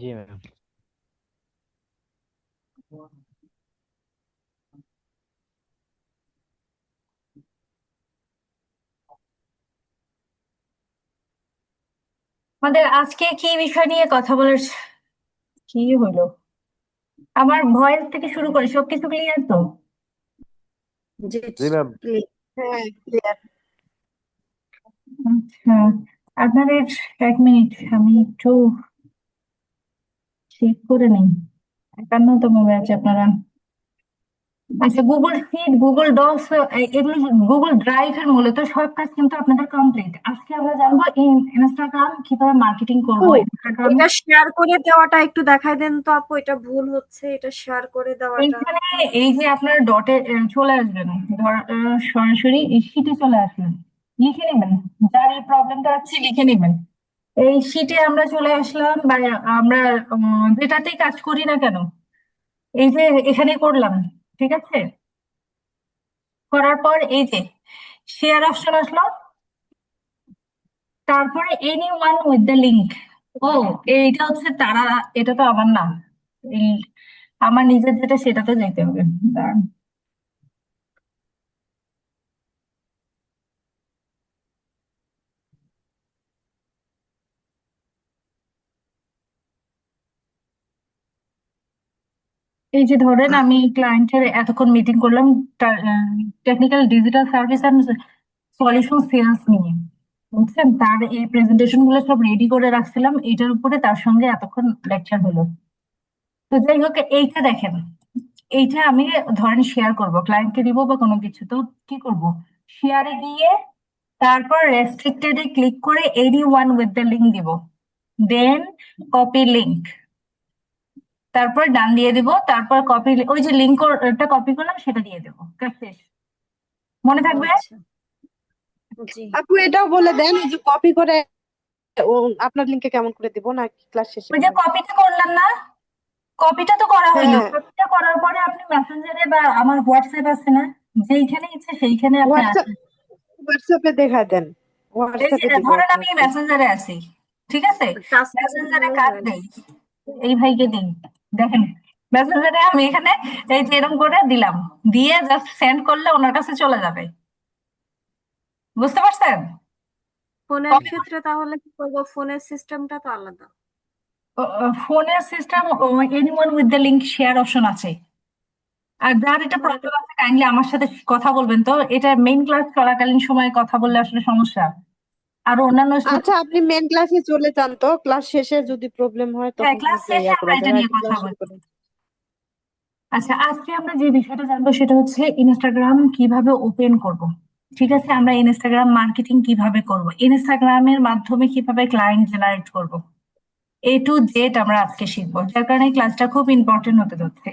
जी ma'am. আমাদের আজকে কি বিষয় নিয়ে কথা বলার কি হলো? আমার ভয়েস থেকে শুরু করে সবকিছু ক্লিয়ার তো? জি। जी मैम। হ্যাঁ, ক্লিয়ার। আচ্ছা, আপনাদের 1 মিনিট আমি একটু চেক করে নিই। 51তম ব্যাচ আপনারা? আচ্ছা, গুগল শিট, গুগল ডক্স, এগুলো গুগল ড্রাইভের মূলত সব কাজ কিন্তু আপনাদের কমপ্লিট। আজকে আমরা জানবো ইনস্টাগ্রাম কিভাবে মার্কেটিং ও, করবো ইনস্টাগ্রামে। এটা শেয়ার করে দেওয়াটা একটু দেখাই দেন তো আপু, এটা ভুল হচ্ছে, এটা শেয়ার করে দেওয়াটা। এইখানে এই যে আপনার ডটে চলে আসবেন, ধর সরাসরি শিটে চলে আসবেন, লিখে নেবেন। যার এই প্রবলেমটা আছে লিখে নেবেন। এই শিটে আমরা চলে আসলাম, বা আমরা যেটাতেই কাজ করি না কেন, এই যে এখানে করলাম, ঠিক আছে? করার পর এই যে শেয়ার অপশন আসলো, তারপরে any one with the link. ও, এইটা হচ্ছে তারা, এটা তো আমার না। এই আমার নিজের যেটা সেটাতে যেতে হবে। দাঁড়ান। এই যে ধরেন আমি ক্লায়েন্টের এতক্ষণ মিটিং করলাম, technical digital service and solution sales নিয়ে, বুঝছেন? তার এই প্রেজেন্টেশন গুলো সব রেডি করে রাখছিলাম, এটার উপরে তার সঙ্গে এতক্ষণ লেকচার হলো। তো যাই হোক, এইটা দেখেন, এইটা আমি ধরেন শেয়ার করব, ক্লায়েন্টকে দিব বা কোনো কিছু, তো কি করব? শেয়ারে গিয়ে তারপর রেস্ট্রিক্টেড এ ক্লিক করে any one with the link দিব, দেন কপি লিঙ্ক, তারপর ডান দিয়ে দিব, তারপর কপি, ওই যে লিঙ্কটা কপি করলাম সেটা দিয়ে দেবো, কাজ শেষ। মনে ও থাকবে? আচ্ছা। জি। আপু এটাও বলে দেন, এই যে কপি করে ও আপনার লিংকে কেমন করে দিব, না ক্লাস শেষে ওই যে বলবেন? কপিটা করলাম না, কপিটা তো করা হইলো, হ্যাঁ, কপিটা করার পরে আপনি মেসেঞ্জারে বা আমার হোয়াটসঅ্যাপ আছে না, যেইখানে ইচ্ছে সেইখানে আপনি হোয়াটসঅ্যাপ আসেন। হোয়াটসঅ্যাপে দেখা দেন, এই যে হোয়াটসঅ্যাপে দিব ধরেন আমি আপনাকে। মেসেঞ্জারে আছি, ঠিক আছে? টাচ করে মেসেঞ্জারে দিলেই কাজ হয়। দেই, এই ভাইকে দিই, দেখেন, মেসেঞ্জারে আমি এখানে এই যে এরকম করে দিলাম, দিয়ে জাস্ট সেন্ড করলে ওনার কাছে চলে যাবে। বুঝতে পারছেন? ফোনের কপি, ক্ষেত্রে তাহলে কি করবো? ফোনের সিস্টেমটা তো আলাদা। ফোনের system, anyone with the link share option আছে। আর যার এটা আমার এটা প্রবলেম আছে কাইন্ডলি আমার সাথে কথা বলবেন, তো এটা মেইন ক্লাস চলাকালীন সময় কথা বললে আসলে সমস্যা। আর অন্যান্য আচ্ছা, আপনি মেন ক্লাসে চলে যান, তো ক্লাস শেষে যদি প্রবলেম হয় হ্যাঁ, তখন ক্লাস আমাকে শেষে ইয়া আমরা করে এটা দেবেন আর নিয়ে কি, কথা ক্লাস শুরু বলবো। করে। আচ্ছা, আজকে আমরা যে বিষয়টা জানবো সেটা হচ্ছে ইনস্টাগ্রাম কিভাবে ওপেন করব। ঠিক আছে, আমরা ইনস্টাগ্রাম মার্কেটিং কিভাবে করব, ইনস্টাগ্রামের মাধ্যমে কিভাবে ক্লায়েন্ট জেনারেট করব, A to Z আমরা আজকে শিখবো। যার কারণে ক্লাসটা খুব ইম্পর্টেন্ট হতে যাচ্ছে।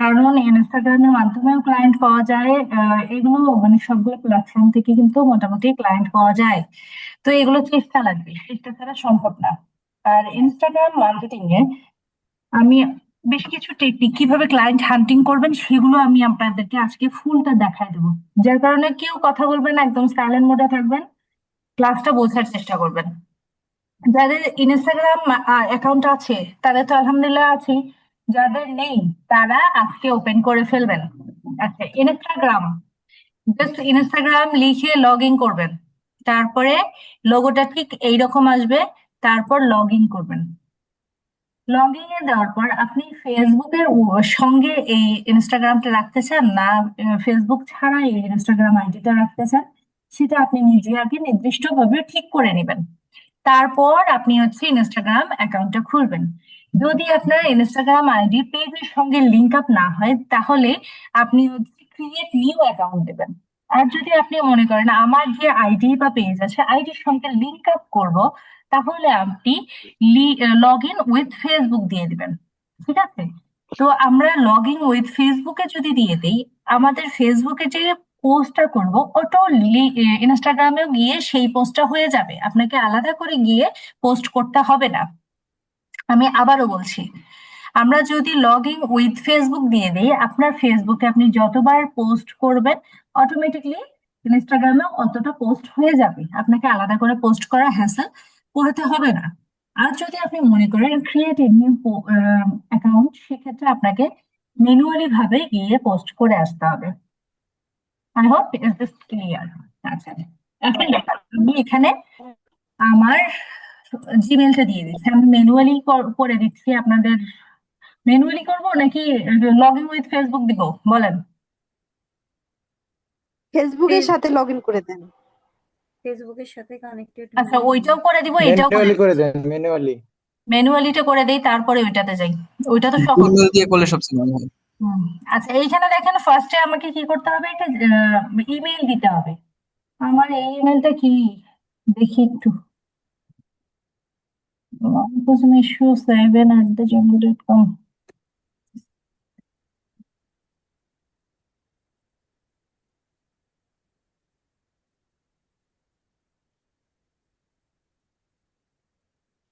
কারণ ইনস্টাগ্রামের মাধ্যমেও ক্লায়েন্ট পাওয়া যায়, এগুলো মানে সবগুলো প্ল্যাটফর্ম থেকে কিন্তু মোটামুটি ক্লায়েন্ট পাওয়া যায়। তো এগুলো চেষ্টা লাগবে, চেষ্টা ছাড়া সম্ভব না। আর ইনস্টাগ্রাম মার্কেটিং এ আমি বেশ কিছু টেকনিক কিভাবে ক্লায়েন্ট হান্টিং করবেন সেগুলো আমি আপনাদেরকে আজকে ফুলটা দেখায় দেবো। যার কারণে কেউ কথা বলবেন না, একদম সাইলেন্ট মোডে থাকবেন, ক্লাসটা বোঝার চেষ্টা করবেন। যাদের ইনস্টাগ্রাম অ্যাকাউন্ট আছে তাদের তো আলহামদুলিল্লাহ আছে, যাদের নেই তারা আজকে ওপেন করে ফেলবেন। আচ্ছা, ইনস্টাগ্রাম, জাস্ট ইনস্টাগ্রাম লিখে লগ ইন করবেন, তারপরে লোগোটা ঠিক এইরকম আসবে, তারপর লগ ইন করবেন। লগ ইন এ দেওয়ার পর আপনি ফেসবুকের সঙ্গে এই ইনস্টাগ্রামটা রাখতে চান না, ফেসবুক ছাড়া এই ইনস্টাগ্রাম আইডিটা রাখতে চান, সেটা আপনি নিজে আগে নির্দিষ্টভাবে ঠিক করে নেবেন। তারপর আপনি হচ্ছে ইনস্টাগ্রাম অ্যাকাউন্টটা খুলবেন। যদি আপনার ইনস্টাগ্রাম আইডি পেজের সঙ্গে লিংক আপ না হয় তাহলে আপনি হচ্ছে ক্রিয়েট নিউ অ্যাকাউন্ট দেবেন। আর যদি আপনি মনে করেন আমার যে আইডি বা পেজ আছে আইডির সঙ্গে লিংক আপ করব, তাহলে আপনি লগ ইন উইথ ফেসবুক দিয়ে দিবেন। ঠিক আছে? তো আমরা লগ ইন উইথ ফেসবুকে যদি দিয়ে দিই, আমাদের ফেসবুকে যে পোস্টটা করব ওটাও ইনস্টাগ্রামেও গিয়ে সেই পোস্টটা হয়ে যাবে, আপনাকে আলাদা করে গিয়ে পোস্ট করতে হবে না। আমি আবারও বলছি, আমরা যদি লগ ইন উইথ ফেসবুক দিয়ে দিই, আপনার ফেসবুকে আপনি যতবার পোস্ট করবেন অটোমেটিকলি ইনস্টাগ্রামেও অতটা পোস্ট হয়ে যাবে, আপনাকে আলাদা করে পোস্ট করা হ্যাসেল করতে হবে না। আর যদি আপনি মনে করেন ক্রিয়েট এ নিউ অ্যাকাউন্ট, সেক্ষেত্রে আপনাকে ম্যানুয়ালি ভাবে গিয়ে পোস্ট করে আসতে হবে। I hope is this clear? আচ্ছা, এখন দেখো, আমি এখানে আমার জিমেলটা দিয়ে দিচ্ছি। আমি ম্যানুয়ালি করে দিচ্ছি আপনাদের। ম্যানুয়ালি করবো নাকি লগ ইন উইথ ফেসবুক দিব, বলেন? ফেসবুকের সাথে লগ ইন করে দেন। ফেসবুকের সাথে কানেক্টেড আচ্ছা, হয়ে ওইটাও করে দিব, এটাও করে ম্যানুয়ালি করে দিচ্ছি। দেন, ম্যানুয়ালি। ম্যানুয়ালিটা করে দেই, তারপরে ওইটাতে যাই। ওইটা তো সহজ। ইমেল দিয়ে করলে সবচেয়ে ভালো হয়। হুম। আচ্ছা, এইখানে দেখেন ফার্স্টে আমাকে কি করতে হবে, একটা ইমেল দিতে হবে। আমার এই ইমেলটা কি, দেখি একটু। কুসুমেশু7@gmail.com।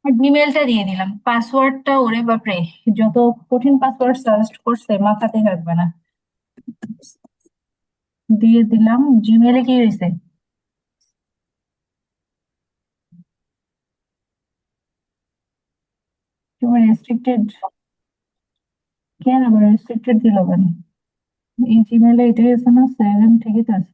আর জিমেলটা দিয়ে দিলাম, পাসওয়ার্ডটা ওরে বাপরে, যত কঠিন পাসওয়ার্ড সার্চ করছে মাথাতে থাকবে না। দিয়ে দিলাম। জিমেলে কি হয়েছে? তোমার রেস্ট্রিক্টেড, কেন আবার রেস্ট্রিক্টেড দিল কেন? এই জিমেলে এটাই আছে না, 7 ঠিকই তো আছে।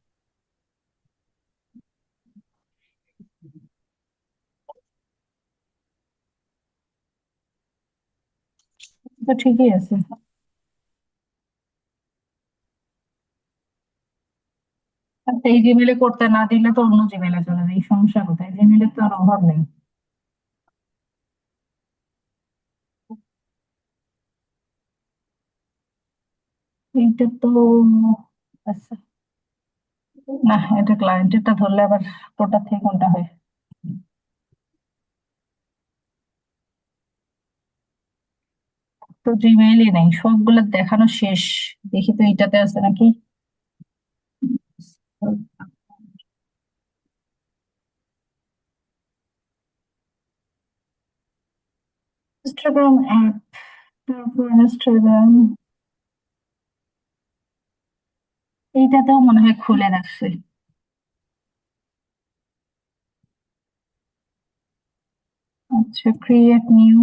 তো ঠিকই আছে। আচ্ছা, এই জিমেলে করতে না দিলে তো অন্য জিমেলে চলে যায়, এই সমস্যা কোথায়? জিমেলের তো আর অভাব নেই। এইটা তো, আচ্ছা, না, এটা ক্লায়েন্টেরটা ধরলে আবার কোনটা থেকে কোনটা হয়। তো জিমেইলই নেই, সবগুলো দেখানো শেষ। দেখি তো এইটাতে আছে নাকি। ইনস্টাগ্রাম অ্যাপ, তারপর ইনস্টাগ্রাম, এইটাতেও মনে হয় খুলে রাখছে। আচ্ছা, ক্রিয়েট নিউ।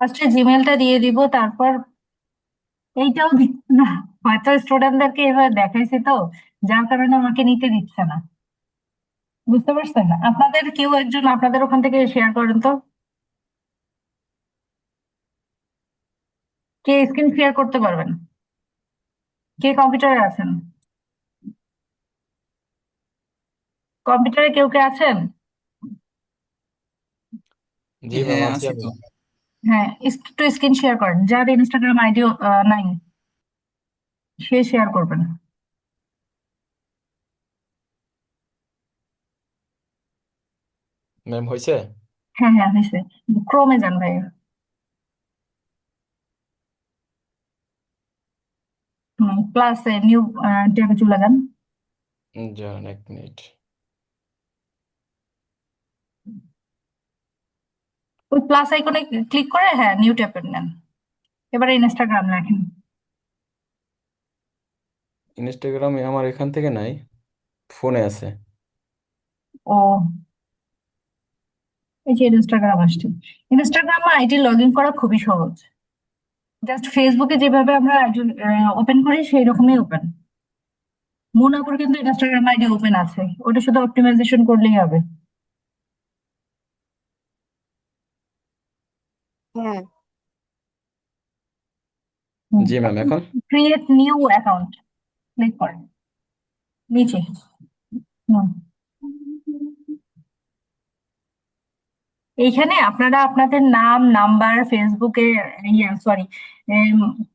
ফার্স্টে জিমেলটা দিয়ে দিব, তারপর এইটাও দিচ্ছে না। হয়তো স্টুডেন্টদেরকে এবার দেখাইছে তো, যার কারণে আমাকে নিতে দিচ্ছে না। বুঝতে পারছেন? আপনাদের কেউ একজন আপনাদের ওখান থেকে শেয়ার করেন তো, কে স্ক্রিন শেয়ার করতে পারবেন, কে কম্পিউটারে আছেন? কম্পিউটারে কেউ কে আছেন? জি ম্যাম, হ্যাঁ, আছি আছি আমি। তো। হ্যাঁ, একটু স্ক্রিন শেয়ার করেন, যার ইনস্টাগ্রাম আইডিও নাই সে শেয়ার করবেন। ম্যাম হয়েছে? হ্যাঁ হ্যাঁ, হয়েছে। ক্রোমে যান ভাই। প্লাস নিউ ট্যাবে চলে যান। যান, এক মিনিট। ওই প্লাস আইকনে ক্লিক করে, হ্যাঁ, নিউ ট্যাবে নেন। এবারে ইনস্টাগ্রাম রাখেন। ইনস্টাগ্রামে আমার এখান থেকে নাই, ফোনে আছে। ও, এই যে ইনস্টাগ্রাম আসছে। ইনস্টাগ্রাম আইডি লগ ইন করা খুবই সহজ। জাস্ট ফেসবুকে যেভাবে আমরা ওপেন করি সেই রকমই ওপেন। মুনাপুর কিন্তু ইনস্টাগ্রাম আইডি ওপেন আছে, ওটা শুধু অপটিমাইজেশন করলেই হবে। হ্যাঁ, জি ম্যাম, এখন? ক্রিয়েট নিউ অ্যাকাউন্ট ক্লিক করেন নিচে। হুম। এইখানে আপনারা আপনাদের নাম, নাম্বার, ফেসবুকে, ইয়ে সরি,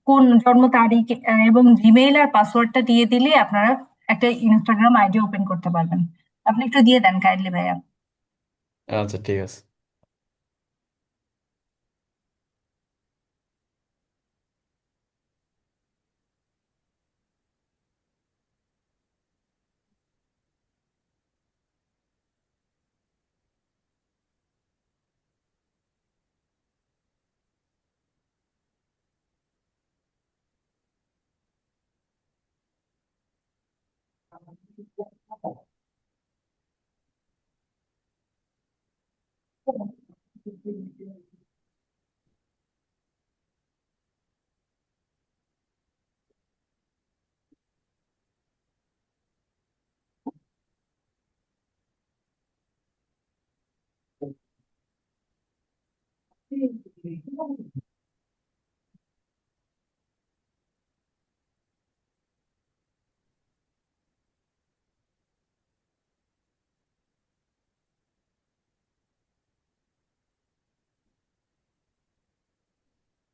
কোন জন্ম তারিখ এবং জিমেইল আর পাসওয়ার্ডটা দিয়ে দিলে আপনারা একটা ইনস্টাগ্রাম আইডি ওপেন করতে পারবেন। আপনি একটু দিয়ে দেন কাইন্ডলি ভাইয়া। আচ্ছা, ঠিক আছে।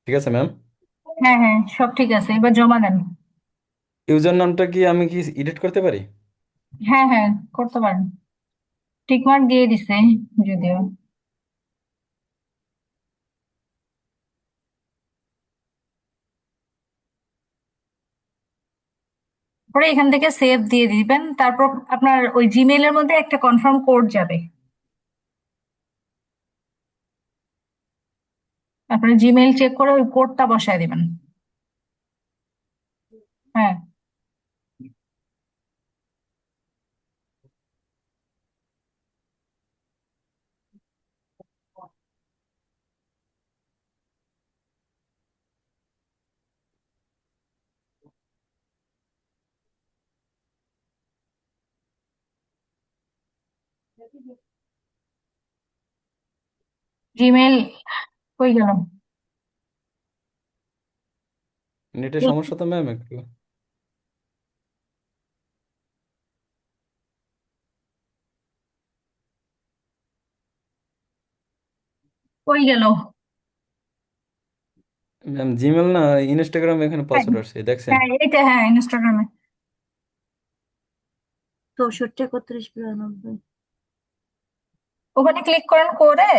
ঠিক আছে ম্যাম। হ্যাঁ হ্যাঁ, সব ঠিক আছে, এবার জমা দেন। ইউজার নামটা কি আমি কি এডিট করতে পারি? হ্যাঁ হ্যাঁ, করতে পারেন। টিকমার্ক দিয়ে দিছে যদিও। পরে এখান থেকে সেভ দিয়ে দিবেন, তারপর আপনার ওই জিমেইলের মধ্যে একটা কনফার্ম কোড যাবে। আপনার জিমেইল চেক করে ওই কোডটা বসায় দিবেন। হ্যাঁ, জিমেইল কই গেল? নেটের সমস্যা তো ম্যাম একটু। কই গেল? ম্যাম জিমেল না, ইনস্টাগ্রাম এখানে হ্যাঁ পাসওয়ার্ড আসছে দেখছেন? হ্যাঁ, এইটা হ্যাঁ, ইনস্টাগ্রামে। 64 31 92। ওখানে ক্লিক করেন করে।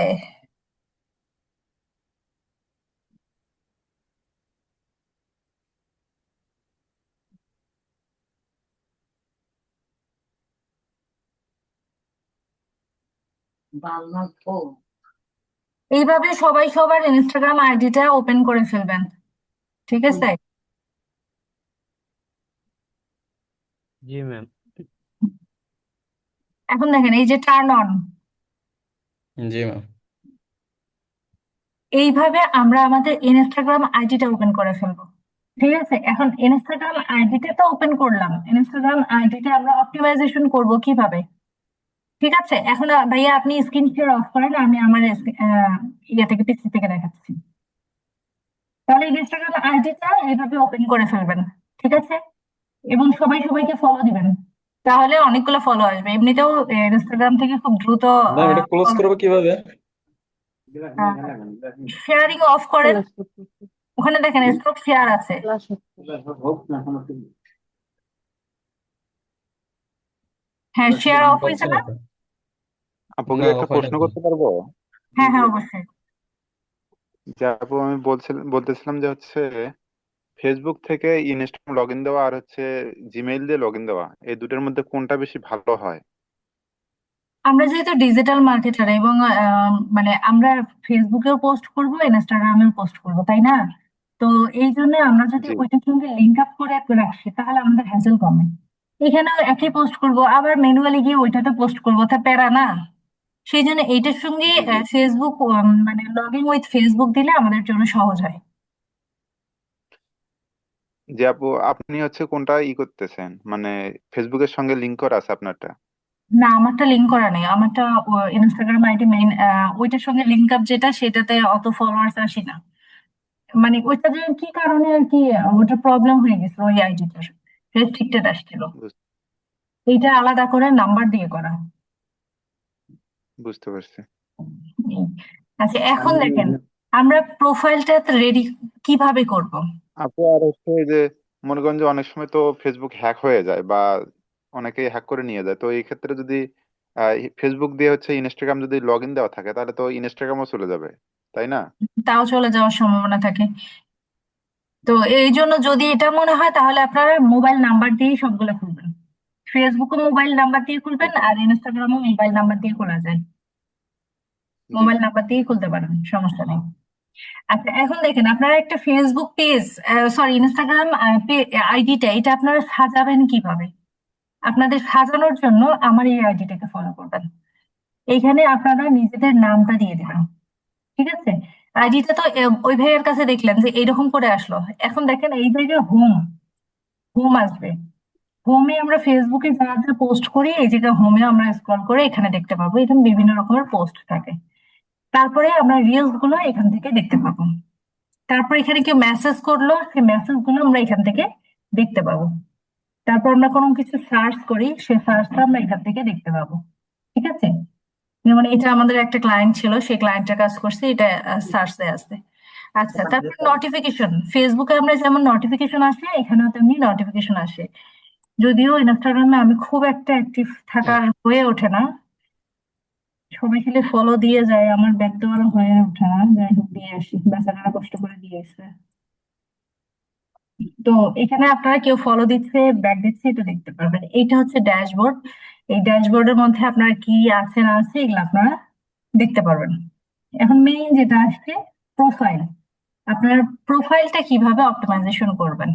এইভাবে সবাই সবার ইনস্টাগ্রাম আইডিটা ওপেন করে ফেলবেন, ঠিক আছে? জি ম্যাম। এখন দেখেন এই যে টার্ন অন, জি ম্যাম। এইভাবে আমরা আমাদের ইনস্টাগ্রাম আইডিটা ওপেন করে ফেলবো। ঠিক আছে, এখন ইনস্টাগ্রাম আইডিটা তো ওপেন করলাম, ইনস্টাগ্রাম আইডিটা আমরা অপটিমাইজেশন করব কিভাবে? ঠিক আছে, এখন ভাইয়া আপনি স্ক্রিন শেয়ার অফ করেন, আমি আমার ইয়ে থেকে পিসি থেকে দেখাচ্ছি। তাহলে ইনস্টাগ্রাম আইডিটা এইভাবে ওপেন করে ফেলবেন, ঠিক আছে? এবং সবাই সবাইকে ফলো দিবেন, তাহলে অনেকগুলো ফলো আসবে। এমনিতেও ইনস্টাগ্রাম থেকে খুব দ্রুত ম্যাম এটা ক্লোজ করবো কিভাবে? শেয়ারিং অফ করেন। ক্লাস করতে ওখানে দেখেন স্টপ শেয়ার আছে। ক্লাস হ্যাঁ, শেয়ার অফ হয়েছে হচ্ছে না? না তো। আপু কি না একটা অফ হয় না প্রশ্ন তো। করতে পারবো? হ্যাঁ হ্যাঁ, অবশ্যই। যে আপু আমি বলতেছিলাম যে হচ্ছে ফেসবুক থেকে ইনস্টাগ্রাম লগ ইন দেওয়া আর হচ্ছে জিমেইল দিয়ে লগ ইন দেওয়া, এই দুটোর মধ্যে কোনটা বেশি ভালো হয়? আমরা যেহেতু ডিজিটাল মার্কেটার এবং মানে আমরা ফেসবুকেও পোস্ট করব, ইনস্টাগ্রামেও পোস্ট করব, তাই না? তো এই জন্য আমরা যদি জি। ওইটার সঙ্গে লিঙ্ক আপ করে রাখি তাহলে আমাদের হ্যাসেল কমে। এখানেও একই পোস্ট করব, আবার ম্যানুয়ালি গিয়ে ওইটাতে পোস্ট করবো, তা প্যারা না। সেই জন্য এইটার সঙ্গে জি জি। ফেসবুক, মানে লগ ইন উইথ ফেসবুক দিলে আমাদের জন্য সহজ হয়। যে আপু আপনি হচ্ছে কোনটা করতেছেন, মানে ফেসবুকের সঙ্গে লিংক করা আছে আপনারটা? না, আমারটা লিঙ্ক করা নেই, আমারটা ইনস্টাগ্রাম আইডি মেইন, ওইটার সঙ্গে লিঙ্ক আপ যেটা সেটাতে অত ফলোয়ার্স আসে না। মানে ওইটা যে কি কারণে আর কি, ওটা প্রবলেম হয়ে গেছে ওই আইডিটার, রেস্ট্রিক্টেড আসছিল। বুঝ- এইটা আলাদা করে নাম্বার দিয়ে করা। বুঝতে পারছি। এই। আচ্ছা, এখন দেখেন আমরা প্রোফাইলটা রেডি কিভাবে করব। আপু আর হচ্ছে এই যে মনে করেন যে অনেক সময় তো ফেসবুক হ্যাক হয়ে যায় বা অনেকেই হ্যাক করে নিয়ে যায়, তো এই ক্ষেত্রে যদি ফেসবুক দিয়ে হচ্ছে ইনস্টাগ্রাম যদি লগ ইন দেওয়া থাকে তাহলে তো ইনস্টাগ্রামও চলে যাবে, তাই না? তাও চলে যাওয়ার সম্ভাবনা থাকে। তো এই জন্য যদি এটা মনে হয় তাহলে আপনারা মোবাইল নাম্বার দিয়েই সবগুলো খুলবেন। ফেসবুকও মোবাইল নাম্বার দিয়ে খুলবেন, বুঝ- আর ইনস্টাগ্রামও মোবাইল নাম্বার দিয়ে খোলা যায়। জি। মোবাইল নাম্বার দিয়ে খুলতে পারেন, সমস্যা নেই। আচ্ছা, এখন দেখেন আপনারা একটা ফেসবুক পেজ, সরি ইনস্টাগ্রাম আইডিটা, এটা আপনারা সাজাবেন কিভাবে? আপনাদের সাজানোর জন্য আমার এই আইডিটাকে ফলো করবেন। এইখানে আপনারা নিজেদের নামটা দিয়ে দেবেন, ঠিক আছে? আইডিটা তো ওই ভাইয়ের কাছে দেখলেন যে এইরকম করে আসলো। এখন দেখেন এই জায়গায় হোম, হোম আসবে। হোমে আমরা ফেসবুকে যা যা পোস্ট করি এই জায়গায় হোমে আমরা স্ক্রল করে এখানে দেখতে পাবো, এখানে বিভিন্ন রকমের পোস্ট থাকে। তারপরে আমরা রিলস গুলো এখান থেকে দেখতে পাবো। তারপর এখানে কেউ মেসেজ করলো, সেই মেসেজ গুলো আমরা এখান থেকে দেখতে পাবো। তারপর আমরা কোনো কিছু সার্চ করি, সেই সার্চটা আমরা এখান থেকে দেখতে পাবো, ঠিক আছে? যেমন এটা আমাদের একটা ক্লায়েন্ট ছিল, সেই ক্লায়েন্টটা কাজ করছে, এটা সার্চে আছে। আচ্ছা, তারপর নোটিফিকেশন, ফেসবুকে আমরা যেমন নোটিফিকেশন আসে এখানেও তেমনি নোটিফিকেশন আসে। যদিও ইনস্টাগ্রামে আমি খুব একটা অ্যাক্টিভ থাকার হয়ে ওঠে না, সবাই খালি ফলো দিয়ে যায়, আমার ব্যাক দেওয়ারও হয়ে ওঠে না। যাই হোক, দিয়ে আসি, বেচারারা কষ্ট করে দিয়েছে। তো এখানে আপনারা কেউ ফলো দিচ্ছে, ব্যাক দিচ্ছে, এটা দেখতে পারবেন। এইটা হচ্ছে ড্যাশবোর্ড। এই ড্যাশবোর্ডের মধ্যে আপনারা কি আছে না আছে এগুলো আপনারা দেখতে পারবেন। এখন মেইন যেটা আসছে, প্রোফাইল। আপনার প্রোফাইলটা কিভাবে অপটিমাইজেশন করবেন?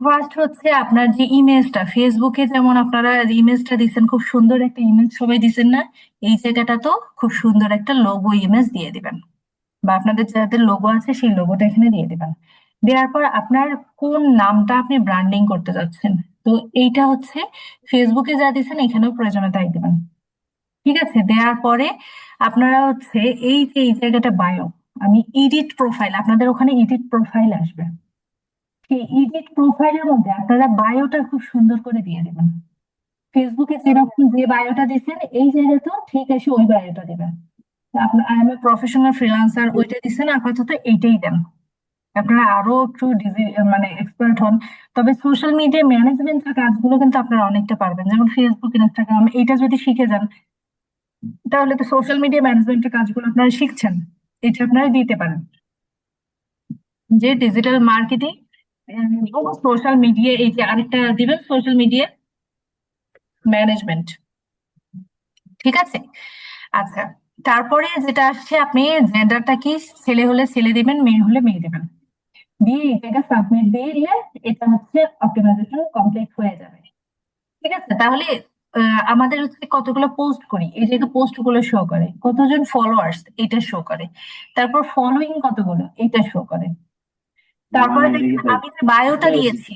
ফার্স্ট হচ্ছে আপনার যে ইমেজটা, ফেসবুকে যেমন আপনারা ইমেজটা দিচ্ছেন, খুব সুন্দর একটা ইমেজ সবাই দিচ্ছেন না? এই জায়গাটা তো খুব সুন্দর একটা লোগো ইমেজ দিয়ে দিবেন, বা আপনাদের যাদের লোগো আছে সেই লোগোটা এখানে দিয়ে দিবেন। দেওয়ার পর আপনার কোন নামটা আপনি ব্র্যান্ডিং করতে যাচ্ছেন, তো এইটা হচ্ছে ফেসবুকে যা দিচ্ছেন এখানেও প্রয়োজনে তাই দিবেন, ঠিক আছে? দেওয়ার পরে আপনারা হচ্ছে এই যে এই জায়গাটা বায়ো, আমি এডিট প্রোফাইল, আপনাদের ওখানে এডিট প্রোফাইল আসবে। সেই এডিট প্রোফাইলের মধ্যে আপনারা বায়োটা খুব সুন্দর করে দিয়ে দিবেন। ফেসবুকে যেরকম যে বায়োটা দিচ্ছেন এই জায়গাতেও ঠিক আছে ওই বায়োটা দিবেন। আপনার I M a professional freelancer ওইটা দিচ্ছেন, আপাতত এইটাই দেন। আপনারা আরো একটু মানে এক্সপার্ট হন। তবে সোশ্যাল মিডিয়া ম্যানেজমেন্টের কাজগুলো কিন্তু আপনারা অনেকটা পারবেন, যেমন ফেসবুক, ইনস্টাগ্রাম, এটা যদি শিখে যান তাহলে তো সোশ্যাল মিডিয়া ম্যানেজমেন্টের কাজগুলো আপনারা শিখছেন, এটা আপনারা দিতে পারেন। যে ডিজিটাল মার্কেটিং, সোশ্যাল মিডিয়া, এই যে আরেকটা দিবেন সোশ্যাল মিডিয়া ম্যানেজমেন্ট, ঠিক আছে? আচ্ছা, তারপরে যেটা আসছে, আপনি জেন্ডারটা কি, ছেলে হলে ছেলে দিবেন, মেয়ে হলে মেয়ে দিবেন, দিয়ে এটাকে সাবমিট দিলে এটা হচ্ছে অপটিমাইজেশন কমপ্লিট হয়ে যাবে, ঠিক আছে? তাহলে আমাদের হচ্ছে কতগুলো পোস্ট করি, এই যে পোস্ট গুলো শো করে, কতজন ফলোয়ার্স এটা শো করে, তারপর ফলোইং কতগুলো এটা শো করে। তারপরে দেখেন আমি যে বায়োটা দিয়েছি,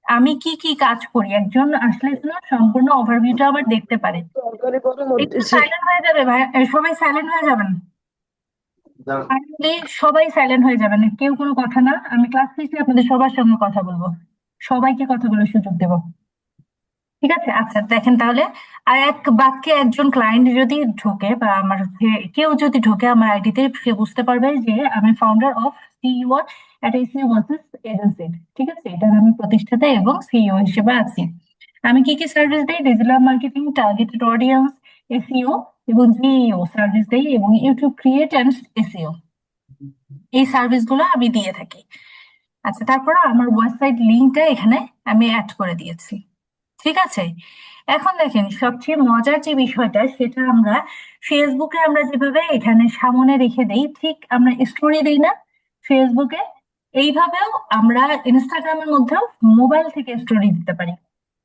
আমি কি কি কাজ করি, একজন আসলে যেন সম্পূর্ণ ওভারভিউটা আবার দেখতে পারে। তরকারি গরম একটু হতেছে। সাইলেন্ট হয়ে যাবে ভাই, সবাই সাইলেন্ট হয়ে যাবেন। Kindly সবাই সাইলেন্ট হয়ে যাবেন, কেউ কোনো কথা না, আমি ক্লাস শেষে আপনাদের সবার সঙ্গে কথা বলবো, সবাইকে কথা বলার সুযোগ দেবো, ঠিক আছে? আচ্ছা, দেখেন তাহলে, আর এক বাক্যে একজন ক্লায়েন্ট যদি ঢোকে বা আমার হচ্ছে কেউ যদি ঢোকে আমার আইডিতে, সে বুঝতে পারবে যে আমি founder of CEO at SEO versus agency, ঠিক আছে? এটার আমি প্রতিষ্ঠাতা এবং সিইও হিসেবে আছি। আমি কি কি সার্ভিস দিই? Digital marketing, targeted audience, SEO এবং জিইও সার্ভিস দিই, এবং ইউটিউব ক্রিয়েট অ্যান্ড এসইও, এই সার্ভিসগুলো আমি দিয়ে থাকি। আচ্ছা, তারপর আমার ওয়েবসাইট লিঙ্কটা এখানে আমি অ্যাড করে দিয়েছি, ঠিক আছে? এখন দেখেন সবচেয়ে মজার যে বিষয়টা, সেটা আমরা ফেসবুকে আমরা যেভাবে এখানে সামনে রেখে দেই, ঠিক আমরা স্টোরি দিই না ফেসবুকে, এইভাবেও আমরা ইনস্টাগ্রামের মধ্যেও মোবাইল থেকে স্টোরি দিতে পারি।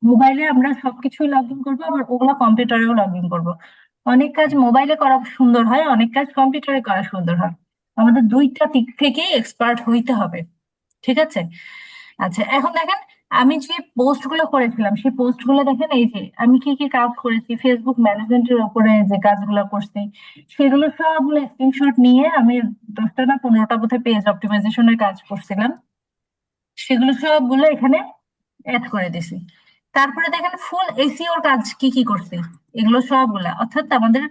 মোবাইলে আমরা সবকিছুই লগ ইন করবো, আবার ওগুলো কম্পিউটারেও লগ ইন করবো। অনেক কাজ মোবাইলে করা সুন্দর হয়, অনেক কাজ কম্পিউটারে করা সুন্দর হয়। আমাদের দুইটা দিক থেকেই এক্সপার্ট হইতে হবে, ঠিক আছে? আচ্ছা, এখন দেখেন আমি যে পোস্ট গুলো করেছিলাম, সেই পোস্ট গুলো দেখেন, এই যে আমি কি কি কাজ করেছি ফেসবুক ম্যানেজমেন্টের উপরে, যে কাজগুলো করছি সেগুলো সবগুলো স্ক্রিনশট নিয়ে আমি 10টা না 15টা বোধহয় পেজ অপটিমাইজেশনের কাজ করছিলাম, সেগুলো সবগুলো এখানে অ্যাড করে দিছি। তারপরে দেখেন ফুল এসইওর কাজ কি কি করছি, এগুলো সবগুলা, অর্থাৎ আমাদের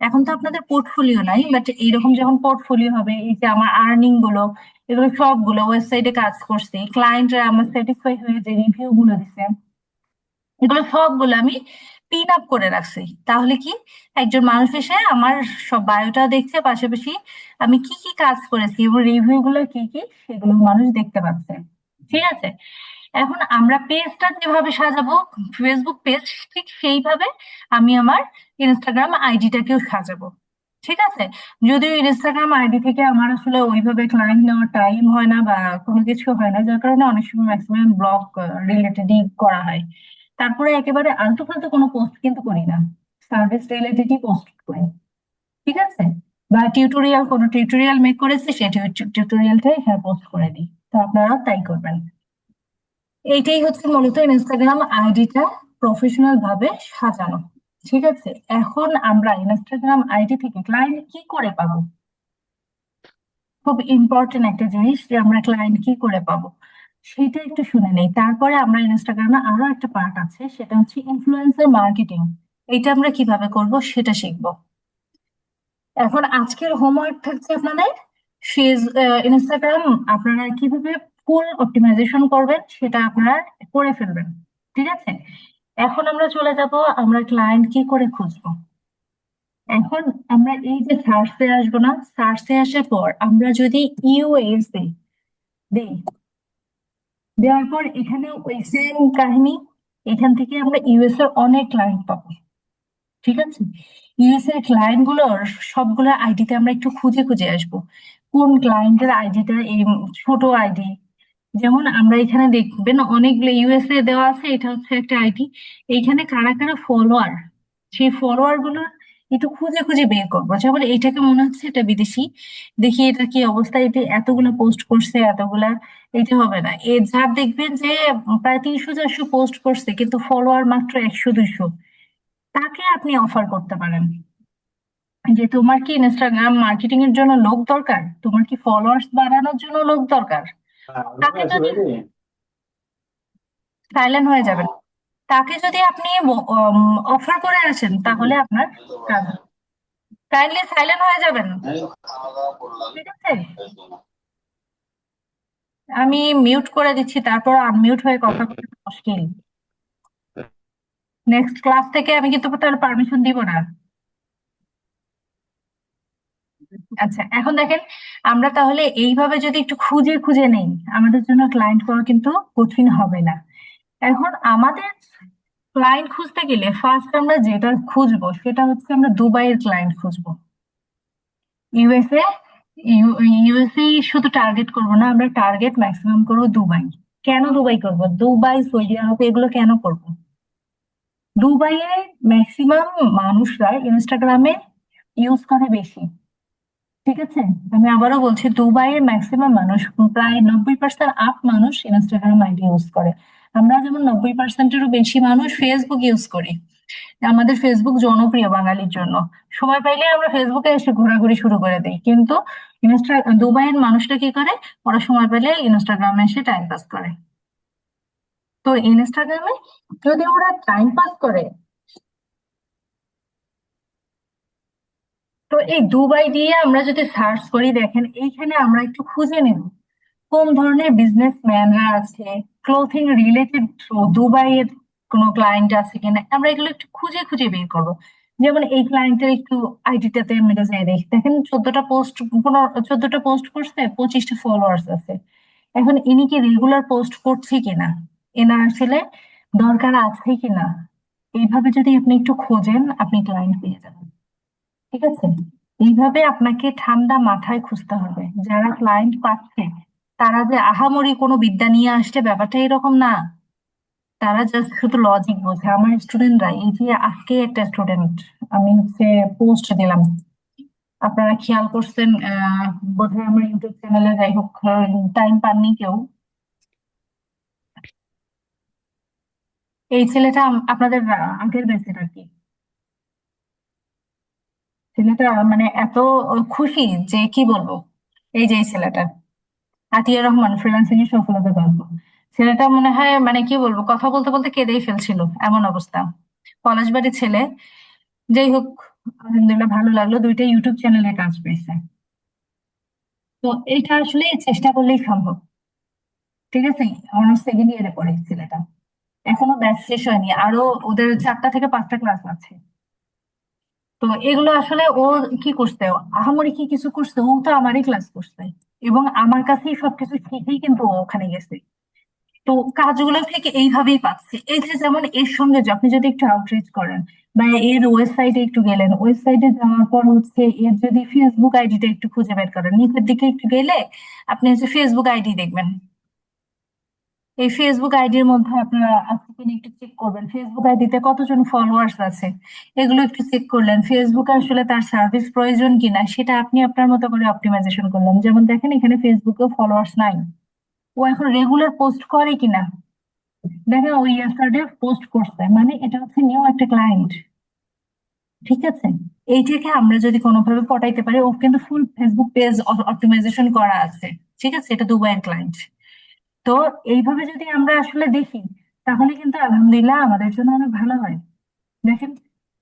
এখন তো আপনাদের পোর্টফোলিও নাই, বাট এইরকম যখন পোর্টফোলিও হবে, এই যে আমার আর্নিং গুলো, এগুলো সবগুলো ওয়েবসাইটে কাজ করছি, ক্লায়েন্টরা আমার স্যাটিসফাই হয়ে যে রিভিউ গুলো দিছে, এগুলো সবগুলো আমি পিন আপ করে রাখছি। তাহলে কি, একজন মানুষ এসে আমার সব বায়োটা দেখছে, পাশাপাশি আমি কি কি কাজ করেছি এবং রিভিউ গুলো কি কি সেগুলো মানুষ দেখতে পাচ্ছে, ঠিক আছে? এখন আমরা পেজটা যেভাবে সাজাবো, ফেসবুক পেজ, ঠিক সেইভাবে আমি আমার ইনস্টাগ্রাম আইডিটাকেও সাজাবো, ঠিক আছে? যদিও ইনস্টাগ্রাম আইডি থেকে আমার আসলে ওইভাবে ক্লায়েন্ট নেওয়ার টাইম হয় না বা কোনো কিছু হয় না, যার কারণে অনেক সময় ম্যাক্সিমাম ব্লগ রিলেটেডই করা হয়। তারপরে একেবারে আলতু ফালতু কোনো পোস্ট কিন্তু করি না, সার্ভিস রিলেটেডই পোস্ট করি, ঠিক আছে? বা কোনো টিউটোরিয়াল মেক করেছে, সেই টিউটোরিয়ালটাই এখানে পোস্ট করে দিই। তো আপনারাও তাই করবেন। এইটাই হচ্ছে মূলত ইনস্টাগ্রাম আইডিটা প্রফেশনাল ভাবে সাজানো, ঠিক আছে? এখন আমরা ইনস্টাগ্রাম আইডি থেকে ক্লায়েন্ট কি করে পাবো? খুব ইম্পর্টেন্ট একটা জিনিস, যে আমরা ক্লায়েন্ট কি করে পাবো সেটা একটু শুনে নেই। তারপরে আমরা ইনস্টাগ্রামে আরো একটা পার্ট আছে, সেটা হচ্ছে ইনফ্লুয়েন্সার মার্কেটিং। এটা আমরা কিভাবে করব সেটা শিখবো। এখন আজকের হোমওয়ার্ক থাকছে আপনাদের, ইনস্টাগ্রাম আপনারা কিভাবে ফুল অপটিমাইজেশন করবেন সেটা আপনারা করে ফেলবেন, ঠিক আছে? এখন আমরা চলে যাব, আমরা ক্লায়েন্ট কি করে খুঁজবো। এখন আমরা এই যে সার্চে আসবো না, সার্চে আসার পর আমরা যদি ইউএস দিই, দেওয়ার পর এখানে ওই সেম কাহিনী, এখান থেকে আমরা ইউএস এর অনেক ক্লায়েন্ট পাবো, ঠিক আছে? ইউএস এর ক্লায়েন্ট গুলোর সবগুলো আইডিতে আমরা একটু খুঁজে খুঁজে আসবো, কোন ক্লায়েন্টের আইডিটা এই ছোট আইডি। যেমন আমরা এখানে দেখবেন অনেকগুলো ইউএসএ দেওয়া আছে, এটা হচ্ছে একটা আইডি। এইখানে কারা কারা ফলোয়ার, সেই ফলোয়ার গুলো একটু খুঁজে খুঁজে বের করবো। যেমন এইটাকে মনে হচ্ছে এটা বিদেশি, দেখি এটা কি অবস্থা, এটা এতগুলো পোস্ট করছে এতগুলা, এটা হবে না। এ যার দেখবেন যে প্রায় 300-400 পোস্ট করছে কিন্তু ফলোয়ার মাত্র 100-200, তাকে আপনি অফার করতে পারেন যে তোমার কি ইনস্টাগ্রাম মার্কেটিং এর জন্য লোক দরকার, তোমার কি ফলোয়ার্স বাড়ানোর জন্য লোক দরকার। তাকে যদি সাইলেন্ট হয়ে যাবেন, তাকে যদি আপনি অফার করে আসেন তাহলে আপনার কাজ। কাইন্ডলি সাইলেন্ট হয়ে যাবেন, ঠিক আছে? আমি মিউট করে দিচ্ছি, তারপর আনমিউট হয়ে কথা বলতে মুশকিল। নেক্সট ক্লাস থেকে আমি কিন্তু তাহলে পারমিশন দিব না। আচ্ছা, এখন দেখেন, আমরা তাহলে এইভাবে যদি একটু খুঁজে খুঁজে নেই, আমাদের জন্য ক্লায়েন্ট পাওয়া কিন্তু কঠিন হবে না। এখন আমাদের ক্লায়েন্ট খুঁজতে গেলে ফার্স্ট আমরা যেটা খুঁজবো সেটা হচ্ছে আমরা দুবাইয়ের ক্লায়েন্ট খুঁজবো। ইউএসএ, ইউএসএ শুধু টার্গেট করব না, আমরা টার্গেট ম্যাক্সিমাম করব দুবাই। কেন দুবাই করব? দুবাই, সৌদি আরব, এগুলো কেন করব? দুবাইয়ে ম্যাক্সিমাম মানুষরা ইনস্টাগ্রামে ইউজ করে বেশি, ঠিক আছে? আমি আবারও বলছি, দুবাইয়ের ম্যাক্সিমাম মানুষ, প্রায় 90% আপ মানুষ ইনস্টাগ্রাম আইডি ইউজ করে। আমরা যেমন 90%-এরও বেশি মানুষ ফেসবুক ইউজ করি। আমাদের ফেসবুক জনপ্রিয় বাঙালির জন্য, সময় পাইলে আমরা ফেসবুকে এসে ঘোরাঘুরি শুরু করে দিই। কিন্তু দুবাইয়ের মানুষটা কি করে, ওরা সময় পেলে ইনস্টাগ্রামে এসে টাইম পাস করে। তো ইনস্টাগ্রামে যদি ওরা টাইম পাস করে, তো এই দুবাই দিয়ে আমরা যদি সার্চ করি, দেখেন এইখানে আমরা একটু খুঁজে নেব কোন ধরনের বিজনেসম্যানরা আছে, ক্লোথিং রিলেটেড দুবাইয়ের কোনো ক্লায়েন্ট আছে কিনা, আমরা এগুলো একটু খুঁজে খুঁজে বের করবো। যেমন এই ক্লায়েন্টের একটু আইডিটাতে আমরা যাই দেখি, দেখেন 14টা পোস্ট করছে, 25টা ফলোয়ার্স আছে। এখন ইনি কি রেগুলার পোস্ট করছে কিনা, এনার আসলে দরকার আছে কিনা, এইভাবে যদি আপনি একটু খোঁজেন আপনি ক্লায়েন্ট পেয়ে যাবেন, ঠিক আছে? এইভাবে আপনাকে ঠান্ডা মাথায় খুঁজতে হবে। যারা ক্লায়েন্ট পাচ্ছে তারা যে আহামরি কোনো বিদ্যা নিয়ে আসছে, ব্যাপারটা এরকম না। তারা জাস্ট শুধু লজিক বোঝে। আমার স্টুডেন্টরা, এই যে আজকে একটা স্টুডেন্ট আমি হচ্ছে পোস্ট দিলাম, আপনারা খেয়াল করছেন বোধহয় আমার ইউটিউব চ্যানেলে, যাই হোক টাইম পাননি কেউ। এই ছেলেটা আপনাদের আগের ব্যাচের আর কি। ছেলেটা মানে এত খুশি যে কি বলবো। এই যে এই ছেলেটা আতিয়া রহমান, ফ্রিল্যান্সিং এর সফলতা গল্প। ছেলেটা মনে হয় মানে কি বলবো, কথা বলতে বলতে কেঁদেই ফেলছিল, এমন অবস্থা। পলাশবাড়ির ছেলে, যাই হোক, আলহামদুলিল্লাহ ভালো লাগলো, দুইটা ইউটিউব চ্যানেলে কাজ পেয়েছে। তো এটা আসলে চেষ্টা করলেই সম্ভব, ঠিক আছে? অনার্স সেকেন্ড ইয়ারে পড়ে ছেলেটা, এখনো ব্যাচ শেষ হয়নি, আরো ওদের 4টা থেকে 5টা ক্লাস আছে। তো এগুলো আসলে ও কি করছে, আহামরি কি কিছু করছে? ও তো আমারই ক্লাস করছে এবং আমার কাছেই সবকিছু শিখেই কিন্তু ও ওখানে গেছে। তো কাজগুলো থেকে এইভাবেই পাচ্ছে। এই যে যেমন এর সঙ্গে আপনি যদি একটু আউটরিচ করেন বা এর ওয়েবসাইটে একটু গেলেন, ওয়েবসাইটে যাওয়ার পর হচ্ছে এর যদি ফেসবুক আইডিটা একটু খুঁজে বের করেন, নিচের দিকে একটু গেলে আপনি হচ্ছে ফেসবুক আইডি দেখবেন। এই ফেসবুক আইডির মধ্যে আপনারা আজকে কিনে একটু চেক করবেন ফেসবুক আইডিতে কতজন ফলোয়ার্স আছে, এগুলো একটু চেক করলেন। ফেসবুক আসলে তার সার্ভিস প্রয়োজন কিনা সেটা আপনি আপনার মতো করে অপটিমাইজেশন করলেন। যেমন দেখেন এখানে ফেসবুকেও ফলোয়ার্স নাই, ও এখন রেগুলার পোস্ট করে কিনা দেখেন, ও ইয়েস্টারডে পোস্ট করছে, মানে এটা হচ্ছে নিউ একটা ক্লায়েন্ট। ঠিক আছে, এইটাকে আমরা যদি কোনোভাবে পটাইতে পারি, ও কিন্তু ফুল ফেসবুক পেজ অপটিমাইজেশন করা আছে। ঠিক আছে, এটা দুবাইয়ের ক্লায়েন্ট। তো এইভাবে যদি আমরা আসলে দেখি, তাহলে কিন্তু আলহামদুলিল্লাহ আমাদের জন্য অনেক ভালো হয়। দেখেন,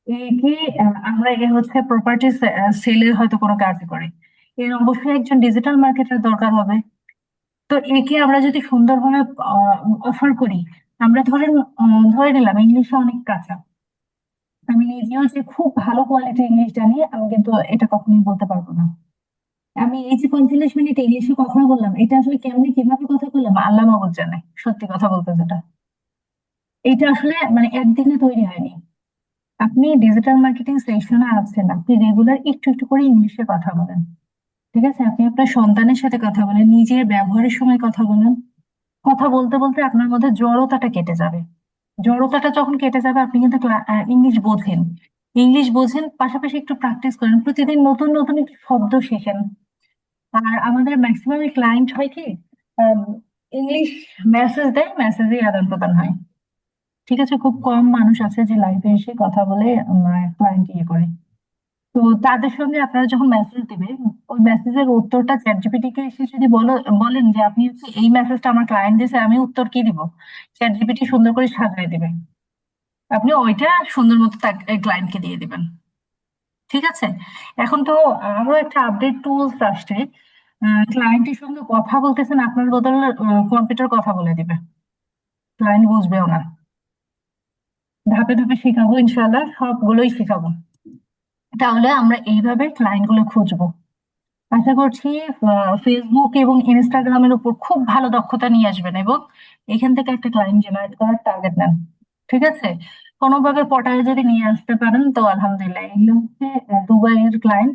এই কি আমরা এ হচ্ছে প্রপার্টি সেলের হয়তো কোনো কাজ করে, এর অবশ্যই একজন ডিজিটাল মার্কেটার দরকার হবে। তো একে আমরা যদি সুন্দরভাবে অফার করি, আমরা ধরেন ধরে নিলাম ইংলিশে অনেক কাঁচা, আমি নিজেও যে খুব ভালো কোয়ালিটির ইংলিশ জানি আমি কিন্তু এটা কখনোই বলতে পারবো না। আমি এই যে 45 মিনিট ইংলিশে কথা বললাম, এটা আসলে কেমনে কিভাবে কথা বললাম আল্লাহ মাবুদ জানে, সত্যি কথা বলতে যেটা, এটা আসলে মানে একদিনে তৈরি হয়নি। আপনি ডিজিটাল মার্কেটিং সেশনে আছেন, আপনি রেগুলার একটু একটু করে ইংলিশে কথা বলেন। ঠিক আছে, আপনি আপনার সন্তানের সাথে কথা বলেন, নিজের ব্যবহারের সময় কথা বলেন। কথা বলতে বলতে আপনার মধ্যে জড়তাটা কেটে যাবে। জড়তাটা যখন কেটে যাবে আপনি কিন্তু ইংলিশ বোঝেন। ইংলিশ বোঝেন, পাশাপাশি একটু প্র্যাকটিস করেন, প্রতিদিন নতুন নতুন একটু শব্দ শেখেন। আর আমাদের ম্যাক্সিমাম ক্লায়েন্ট হয় কি, ইংলিশ মেসেজ দেয়, মেসেজে আদান প্রদান হয়। ঠিক আছে, খুব কম মানুষ আছে যে লাইভে এসে কথা বলে ক্লায়েন্ট ইয়ে করে। তো তাদের সঙ্গে আপনারা যখন মেসেজ দিবেন, ওই মেসেজের উত্তরটা চ্যাট জিপিটি কে এসে যদি বলেন যে আপনি হচ্ছে এই মেসেজটা আমার ক্লায়েন্ট দিয়েছে, আমি উত্তর কি দিব, চ্যাট জিপিটি সুন্দর করে সাজায় দিবে, আপনি ওইটা সুন্দর মতো তাকে ক্লায়েন্টকে দিয়ে দিবেন। ঠিক আছে, এখন তো আরো একটা আপডেট টুলস আসছে, ক্লায়েন্টের সঙ্গে কথা বলতেছেন, আপনার বদলে কম্পিউটার কথা বলে দিবে, ক্লায়েন্ট বুঝবেও না। ধাপে ধাপে শেখাবো, ইনশাল্লাহ সবগুলোই শেখাবো। তাহলে আমরা এইভাবে ক্লায়েন্ট গুলো খুঁজবো। আশা করছি ফেসবুক এবং ইনস্টাগ্রামের উপর খুব ভালো দক্ষতা নিয়ে আসবেন এবং এখান থেকে একটা ক্লায়েন্ট জেনারেট করার টার্গেট নেন। ঠিক আছে, কোনোভাবে পটায় যদি নিয়ে আসতে পারেন তো আলহামদুলিল্লাহ। এগুলো হচ্ছে দুবাইয়ের ক্লায়েন্ট,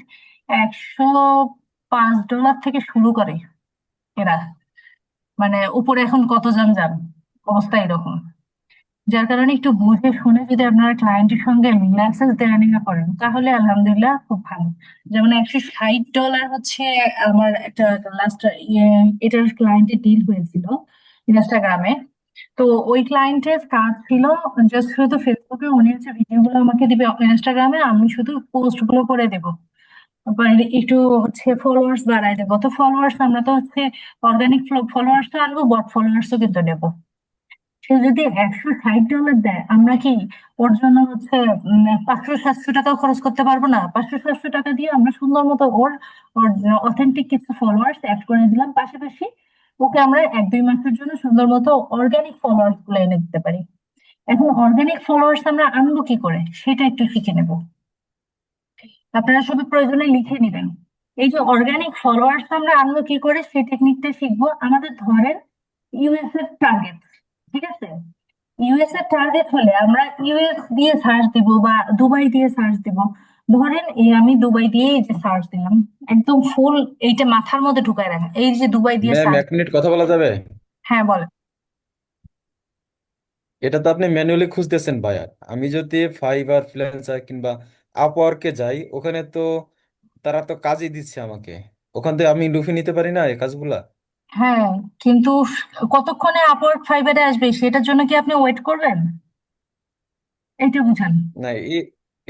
$105 থেকে শুরু করে এরা, মানে উপরে এখন কতজন যান, অবস্থা এরকম। যার কারণে একটু বুঝে শুনে যদি আপনারা ক্লায়েন্টের সঙ্গে মেসেজ দেওয়া নেওয়া করেন, তাহলে আলহামদুলিল্লাহ খুব ভালো। যেমন $160 হচ্ছে আমার একটা লাস্ট ইয়ে, এটার ক্লায়েন্টের ডিল হয়েছিল ইনস্টাগ্রামে। তো ওই ক্লায়েন্টের কাজ ছিল জাস্ট শুধু ফেসবুকে, উনি হচ্ছে ভিডিও গুলো আমাকে দিবে ইনস্টাগ্রামে, আমি শুধু পোস্ট গুলো করে দেবো, তারপরে একটু হচ্ছে ফলোয়ার্স বাড়ায় দেবো। তো ফলোয়ার্স আমরা তো হচ্ছে অর্গানিক ফলোয়ার্স তো আনবো, বট ফলোয়ার্সও কিন্তু নেবো। সে যদি $160 দেয়, আমরা কি ওর জন্য হচ্ছে 500-700 টাকাও খরচ করতে পারবো না? 500-700 টাকা দিয়ে আমরা সুন্দর মতো ওর ওর অথেন্টিক কিছু ফলোয়ার্স অ্যাড করে দিলাম, পাশাপাশি ওকে আমরা 1-2 মাসের জন্য সুন্দর মতো অর্গানিক ফলোয়ার্স গুলো এনে দিতে পারি। এখন অর্গানিক ফলোয়ার্স আমরা আনবো কি করে সেটা একটু শিখে নেব। আপনারা সবই প্রয়োজনে লিখে নেবেন। এই যে অর্গানিক ফলোয়ার্স আমরা আনবো কি করে সেই টেকনিকটা শিখবো। আমাদের ধরেন ইউএস এর টার্গেট, ঠিক আছে, ইউএস এর টার্গেট হলে আমরা ইউএস দিয়ে সার্চ দিব বা দুবাই দিয়ে সার্চ দিব। ধরেন এই আমি দুবাই দিয়ে এই যে সার্চ দিলাম, একদম ফুল এইটা মাথার মধ্যে ঢুকায় রাখেন, এই যে দুবাই দিয়ে ম্যাম সার্চ। এক মিনিট কথা বলা যাবে? হ্যাঁ বলেন। এটা তো আপনি ম্যানুয়ালি খুঁজতেছেন ভাইয়া। আমি যদি ফাইবার ফ্রিল্যান্সার কিংবা আপওয়ার্কে যাই, ওখানে তো তারা তো কাজই দিচ্ছে আমাকে, ওখান থেকে আমি লুফে নিতে পারি না এই কাজগুলা? হ্যাঁ, কিন্তু কতক্ষণে আপওয়ার্ক ফাইবারে আসবে সেটার জন্য কি আপনি ওয়েট করবেন, এইটা বুঝান। না,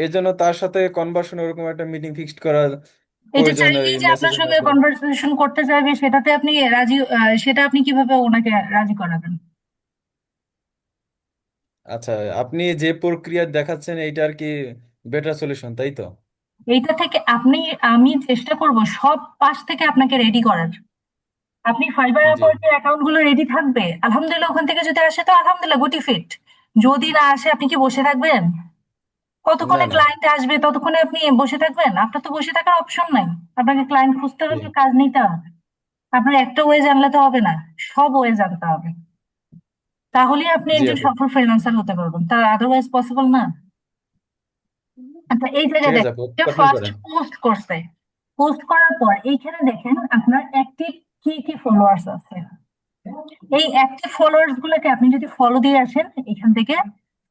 এর জন্য তার সাথে কনভার্সন ওরকম একটা মিটিং ফিক্সড করার এটা প্রয়োজন, ওই চাইলেই যে আপনার মেসেজের সঙ্গে মাধ্যমে। কনভারসেশন করতে চাইবে সেটাতে আপনি রাজি, সেটা আপনি কিভাবে ওনাকে রাজি করাবেন? আচ্ছা, আপনি যে প্রক্রিয়া দেখাচ্ছেন এইটা আর কি বেটার সলিউশন, তাই তো? এইটা থেকে আমি চেষ্টা করব সব পাশ থেকে আপনাকে রেডি করার। আপনি ফাইবার জি। আপওয়ার্কের অ্যাকাউন্ট গুলো রেডি থাকবে, আলহামদুলিল্লাহ ওখান থেকে যদি আসে তো আলহামদুলিল্লাহ গুটি ফিট। যদি না আসে আপনি কি বসে থাকবেন? না কতক্ষণে না। ক্লায়েন্ট আসবে ততক্ষণে আপনি বসে থাকবেন? আপনার তো বসে থাকার অপশন নাই, আপনাকে ক্লায়েন্ট খুঁজতে জি। হবে, কাজ নিতে হবে। আপনার একটা ওয়ে জানলে তো হবে না, সব ওয়ে জানতে হবে, তাহলে আপনি জি একজন আপু। সফল ফ্রিল্যান্সার হতে পারবেন, তা আদারওয়াইজ পসিবল না। আচ্ছা, এই ঠিক জায়গায় আছে আপু, দেখেন কন্টিনিউ ফার্স্ট করেন। পোস্ট করছে, পোস্ট করার পর এইখানে দেখেন আপনার অ্যাক্টিভ কি কি ফলোয়ার্স আছে। এই অ্যাক্টিভ ফলোয়ার্স গুলোকে আপনি যদি ফলো দিয়ে আসেন, এখান থেকে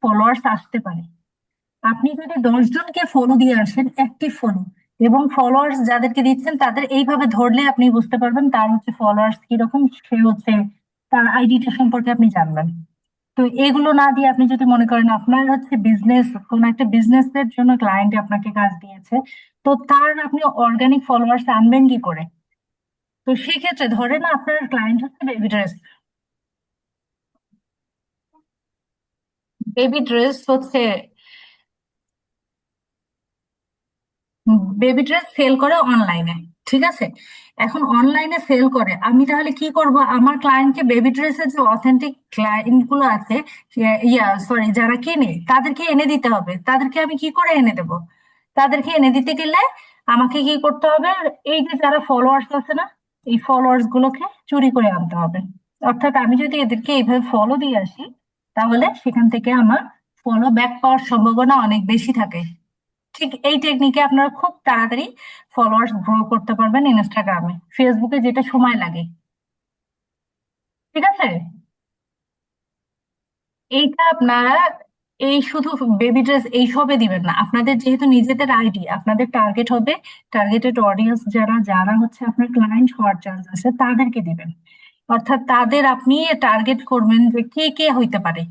ফলোয়ার্স আসতে পারে। আপনি যদি 10 জনকে ফলো দিয়ে আসেন, অ্যাক্টিভ ফলো, এবং ফলোয়ার্স যাদেরকে দিচ্ছেন তাদের এইভাবে ধরলে আপনি বুঝতে পারবেন তার হচ্ছে ফলোয়ার্স কিরকম, সে হচ্ছে তার আইডিটা সম্পর্কে আপনি জানবেন। তো এগুলো না দিয়ে আপনি যদি মনে করেন আপনার হচ্ছে বিজনেস, কোন একটা বিজনেসের জন্য ক্লায়েন্ট আপনাকে কাজ দিয়েছে, তো তার আপনি অর্গানিক ফলোয়ার্স আনবেন কি করে? তো সেক্ষেত্রে ধরেন আপনার ক্লায়েন্ট হচ্ছে বেবি ড্রেস। বেবি ড্রেস হচ্ছে বেবি ড্রেস সেল করে অনলাইনে, ঠিক আছে? এখন অনলাইনে সেল করে, আমি তাহলে কি করব? আমার ক্লায়েন্টকে বেবি ড্রেসের যে অথেন্টিক ক্লায়েন্ট গুলো আছে, সরি, যারা কিনে তাদেরকে এনে দিতে হবে। তাদেরকে আমি কি করে এনে দেব? তাদেরকে এনে দিতে গেলে আমাকে কি করতে হবে? এই যে যারা ফলোয়ার্স আছে না, এই ফলোয়ার্স গুলোকে চুরি করে আনতে হবে। অর্থাৎ আমি যদি এদেরকে এইভাবে ফলো দিয়ে আসি, তাহলে সেখান থেকে আমার ফলো ব্যাক পাওয়ার সম্ভাবনা অনেক বেশি থাকে। ঠিক এই টেকনিকে আপনারা খুব তাড়াতাড়ি ফলোয়ার্স গ্রো করতে পারবেন ইনস্টাগ্রামে, ফেসবুকে যেটা সময় লাগে। ঠিক আছে? এইটা আপনারা এই শুধু বেবি ড্রেস এইসবে দিবেন না, আপনাদের যেহেতু নিজেদের আইডি, আপনাদের টার্গেট হবে, টার্গেটেড অডিয়েন্স যারা যারা হচ্ছে আপনার ক্লায়েন্ট হওয়ার চান্স আছে তাদেরকে দিবেন। অর্থাৎ তাদের আপনি টার্গেট করবেন যে কে কে হইতে পারে।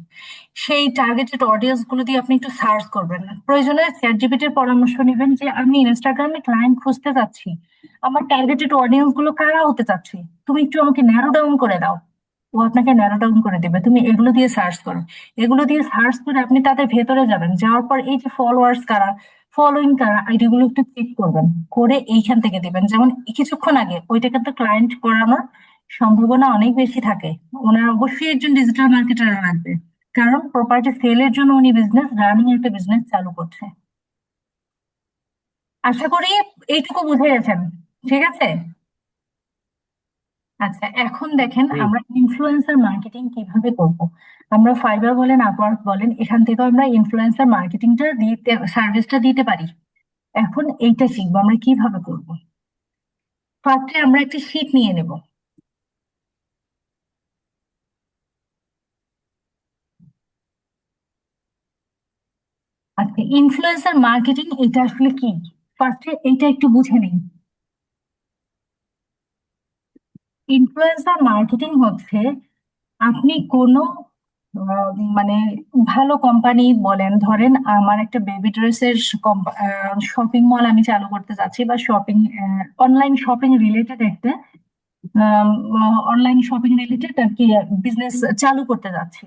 সেই টার্গেটেড অডিয়েন্স গুলো দিয়ে আপনি একটু সার্চ করবেন, প্রয়োজনে চ্যাট জিপিটির পরামর্শ নেবেন যে আমি ইনস্টাগ্রামে ক্লায়েন্ট খুঁজতে চাচ্ছি, আমার টার্গেটেড অডিয়েন্স গুলো কারা হতে চাচ্ছে, তুমি একটু আমাকে ন্যারো ডাউন করে দাও। ও আপনাকে ন্যারো ডাউন করে দেবে, তুমি এগুলো দিয়ে সার্চ করো। এগুলো দিয়ে সার্চ করে আপনি তাদের ভেতরে যাবেন, যাওয়ার পর এই যে ফলোয়ার্স কারা, ফলোইং কারা, আইডি গুলো একটু চেক করবেন, করে এইখান থেকে দিবেন। যেমন কিছুক্ষণ আগে ওইটা কিন্তু ক্লায়েন্ট করানোর সম্ভাবনা অনেক বেশি থাকে। ওনার অবশ্যই একজন ডিজিটাল মার্কেটার লাগবে, কারণ প্রপার্টি সেলের জন্য উনি বিজনেস রানিং একটা বিজনেস চালু করছে। আশা করি এইটুকু বুঝে গেছেন। ঠিক আছে? আচ্ছা, এখন দেখেন জি। আমরা ইনফ্লুয়েন্সার মার্কেটিং কিভাবে করব। আমরা ফাইবার বলেন, আপওয়ার্ক বলেন, এখান থেকে আমরা ইনফ্লুয়েন্সার মার্কেটিংটা দিতে, সার্ভিসটা দিতে পারি। এখন এইটা শিখবো আমরা কিভাবে করব। ফার্স্টে আমরা একটা শীট নিয়ে নেব। আচ্ছা, ইনফ্লুয়েন্সার মার্কেটিং এটা আসলে কি? ফার্স্টে এইটা একটু বুঝে নিন। ইনফ্লুয়েন্সার মার্কেটিং হচ্ছে আপনি কোনো মানে ভালো কোম্পানি বলেন, ধরেন আমার একটা বেবি ড্রেসের শপিং মল আমি চালু করতে চাচ্ছি, বা শপিং, অনলাইন শপিং রিলেটেড একটা, অনলাইন শপিং রিলেটেড আর কি বিজনেস চালু করতে যাচ্ছি।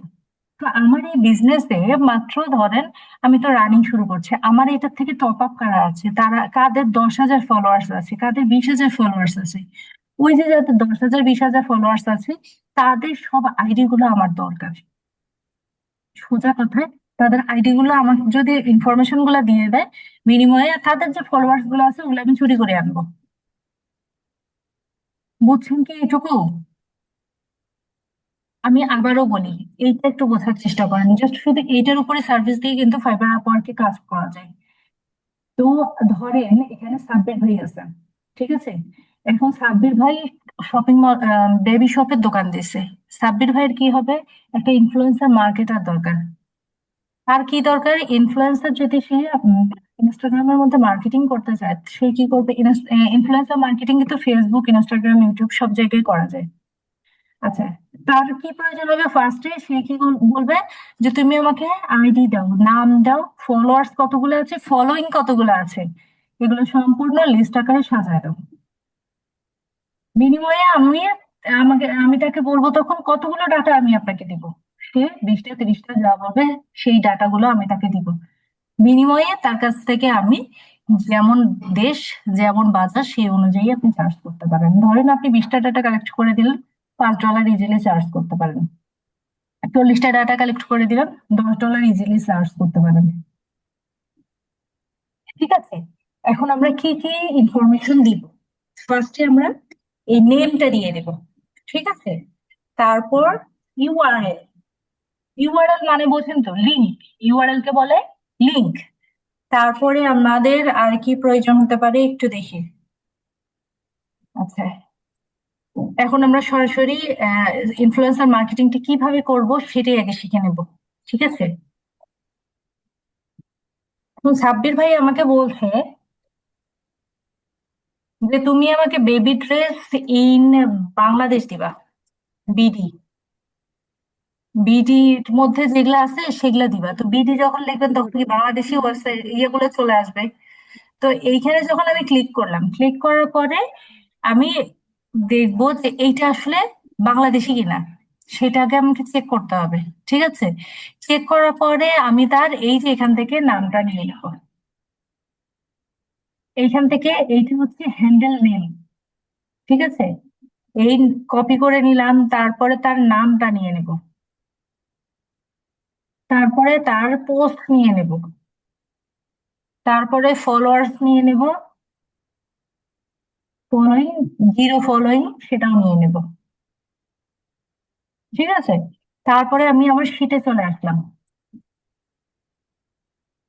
তো আমার এই বিজনেসে মাত্র ধরেন আমি তো রানিং শুরু করছি, আমার এটার থেকে টপ আপ করা আছে, তারা কাদের 10,000 ফলোয়ার্স আছে, কাদের 20,000 ফলোয়ার্স আছে, ওই যে যাদের 10,000 20,000 ফলোয়ার্স আছে তাদের সব আইডি গুলো আমার দরকার। সোজা কথায় তাদের আইডি গুলো আমাকে যদি ইনফরমেশন গুলো দিয়ে দেয়, বিনিময়ে তাদের যে ফলোয়ার্স গুলো আছে ওগুলো আমি চুরি করে আনবো। বুঝছেন কি এটুকু? আমি আবারও বলি, এইটা একটু বোঝার চেষ্টা করেন, জাস্ট শুধু এইটার উপরে সার্ভিস দিয়ে কিন্তু ফাইবার আপওয়ার্কে কাজ করা যায়। তো ধরেন এখানে সাব্বির ভাই আছে, ঠিক আছে? এখন সাব্বির ভাই শপিং মল, বেবি শপের দোকান দিছে। সাব্বির ভাইয়ের কি হবে? একটা ইনফ্লুয়েন্সার মার্কেটার দরকার। আর কি দরকার? ইনফ্লুয়েন্সার যদি সে ইনস্টাগ্রামের মধ্যে মার্কেটিং করতে চায়, সে কি করবে? ইনফ্লুয়েন্সার মার্কেটিং কিন্তু ফেসবুক, ইনস্টাগ্রাম, ইউটিউব সব জায়গায় করা যায়। আচ্ছা, তার কি প্রয়োজন হবে? ফার্স্টে সে কি বলবে যে তুমি আমাকে আইডি দাও, নাম দাও, ফলোয়ার্স কতগুলো আছে, ফলোইং কতগুলো আছে, এগুলো সম্পূর্ণ লিস্ট আকারে সাজায় দাও। বিনিময়ে আমি তাকে বলবো তখন কতগুলো ডাটা আমি আপনাকে দিব। সে 20টা 30টা যা বলবে সেই ডাটাগুলো আমি তাকে দিব। বিনিময়ে তার কাছ থেকে আমি যেমন দেশ, যেমন বাজার, সেই অনুযায়ী আপনি চার্জ করতে পারেন। ধরেন আপনি 20টা ডাটা কালেক্ট করে দিলেন, $5 ইজিলি চার্জ করতে পারেন। 40টা ডাটা কালেক্ট করে দিলেন, $10 ইজিলি চার্জ করতে পারেন। ঠিক আছে? এখন আমরা কি কি ইনফরমেশন দিব? ফার্স্টে আমরা এই নেমটা দিয়ে দেব, ঠিক আছে? তারপর ইউআরএল। ইউআরএল মানে বোঝেন তো, লিংক। ইউআরএল কে বলে লিংক। তারপরে আমাদের আর কি প্রয়োজন হতে পারে একটু দেখি। আচ্ছা, এখন আমরা সরাসরি ইনফ্লুয়েন্সার মার্কেটিংটা কিভাবে করব সেটাই আগে শিখে নেব। ঠিক আছে, তো সাব্বির ভাই আমাকে বলছে যে তুমি আমাকে বেবি ড্রেস ইন বাংলাদেশ দিবা, বিডি, বিডির মধ্যে যেগুলো আছে সেগুলো দিবা। তো বিডি যখন লিখবেন তখন কি বাংলাদেশি ওয়েবসাইট ইয়েগুলো চলে আসবে। তো এইখানে যখন আমি ক্লিক করলাম, ক্লিক করার পরে আমি দেখবো যে এইটা আসলে বাংলাদেশি কিনা, সেটা আগে আমাকে চেক করতে হবে। ঠিক আছে, চেক করার পরে আমি তার এই যে এখান থেকে নামটা নিয়ে নেবো। এইখান থেকে এইটা হচ্ছে হ্যান্ডেল নেম। ঠিক আছে, এই কপি করে নিলাম, তারপরে তার নামটা নিয়ে নেব, তারপরে তার পোস্ট নিয়ে নেব, তারপরে ফলোয়ার্স নিয়ে নেব, ফলোইং, জিরো ফলোইং সেটাও নিয়ে নেব। ঠিক আছে, তারপরে আমি আমার শিটে চলে আসলাম।